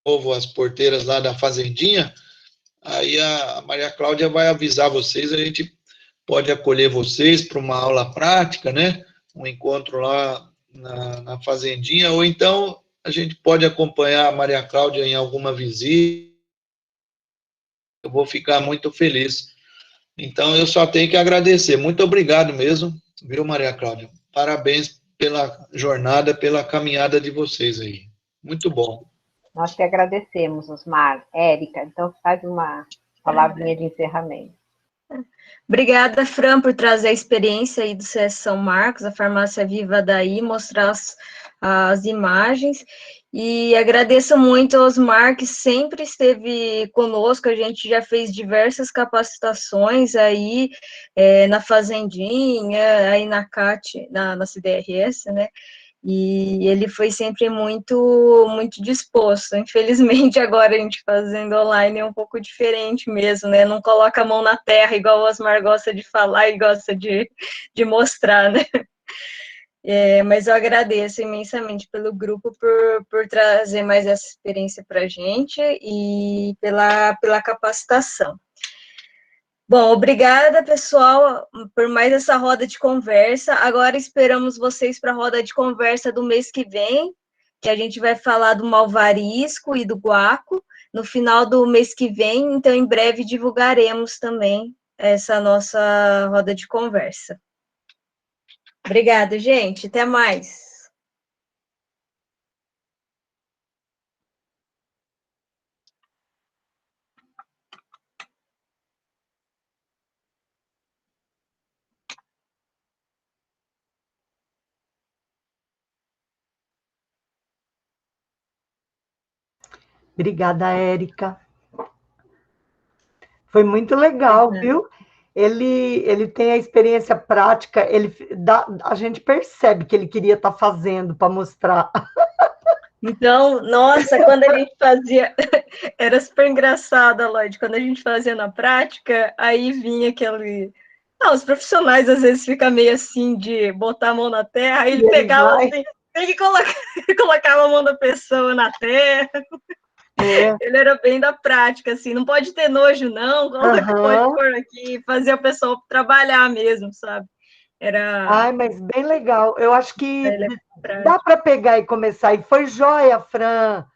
novo as porteiras lá da fazendinha. Aí a Maria Cláudia vai avisar vocês, a gente pode acolher vocês para uma aula prática, né? Um encontro lá na fazendinha, ou então a gente pode acompanhar a Maria Cláudia em alguma visita. Eu vou ficar muito feliz. Então, eu só tenho que agradecer. Muito obrigado mesmo, viu, Maria Cláudia? Parabéns pela jornada, pela caminhada de vocês aí. Muito bom. Nós te agradecemos, Osmar. Érica, então faz uma palavrinha de encerramento. Obrigada, Fran, por trazer a experiência aí do CS São Marcos, a Farmácia Viva daí, mostrar as imagens. E agradeço muito ao Osmar, que sempre esteve conosco, a gente já fez diversas capacitações aí na Fazendinha, aí na CAT, na CDRS, né? E ele foi sempre muito disposto. Infelizmente, agora a gente fazendo online é um pouco diferente mesmo, né? Não coloca a mão na terra, igual o Osmar gosta de falar e gosta de mostrar, né? Mas eu agradeço imensamente pelo grupo por trazer mais essa experiência para a gente e pela capacitação. Bom, obrigada, pessoal, por mais essa roda de conversa. Agora esperamos vocês para a roda de conversa do mês que vem, que a gente vai falar do malvarisco e do guaco no final do mês que vem, então em breve divulgaremos também essa nossa roda de conversa. Obrigada, gente. Até mais. Obrigada, Érica. Foi muito legal, viu? Ele tem a experiência prática, a gente percebe que ele queria estar fazendo para mostrar. Então, nossa, quando a gente fazia, era super engraçado, Lloyd, quando a gente fazia na prática, aí vinha aquele... os profissionais às vezes ficam meio assim de botar a mão na terra, aí ele pegava assim, tem que colocar, colocava a mão da pessoa na terra. Ele era bem da prática, assim, não pode ter nojo, não, pode pôr aqui, fazer o pessoal trabalhar mesmo, sabe? Ai, mas bem legal. Eu acho que dá para pegar e começar. E foi joia, Fran.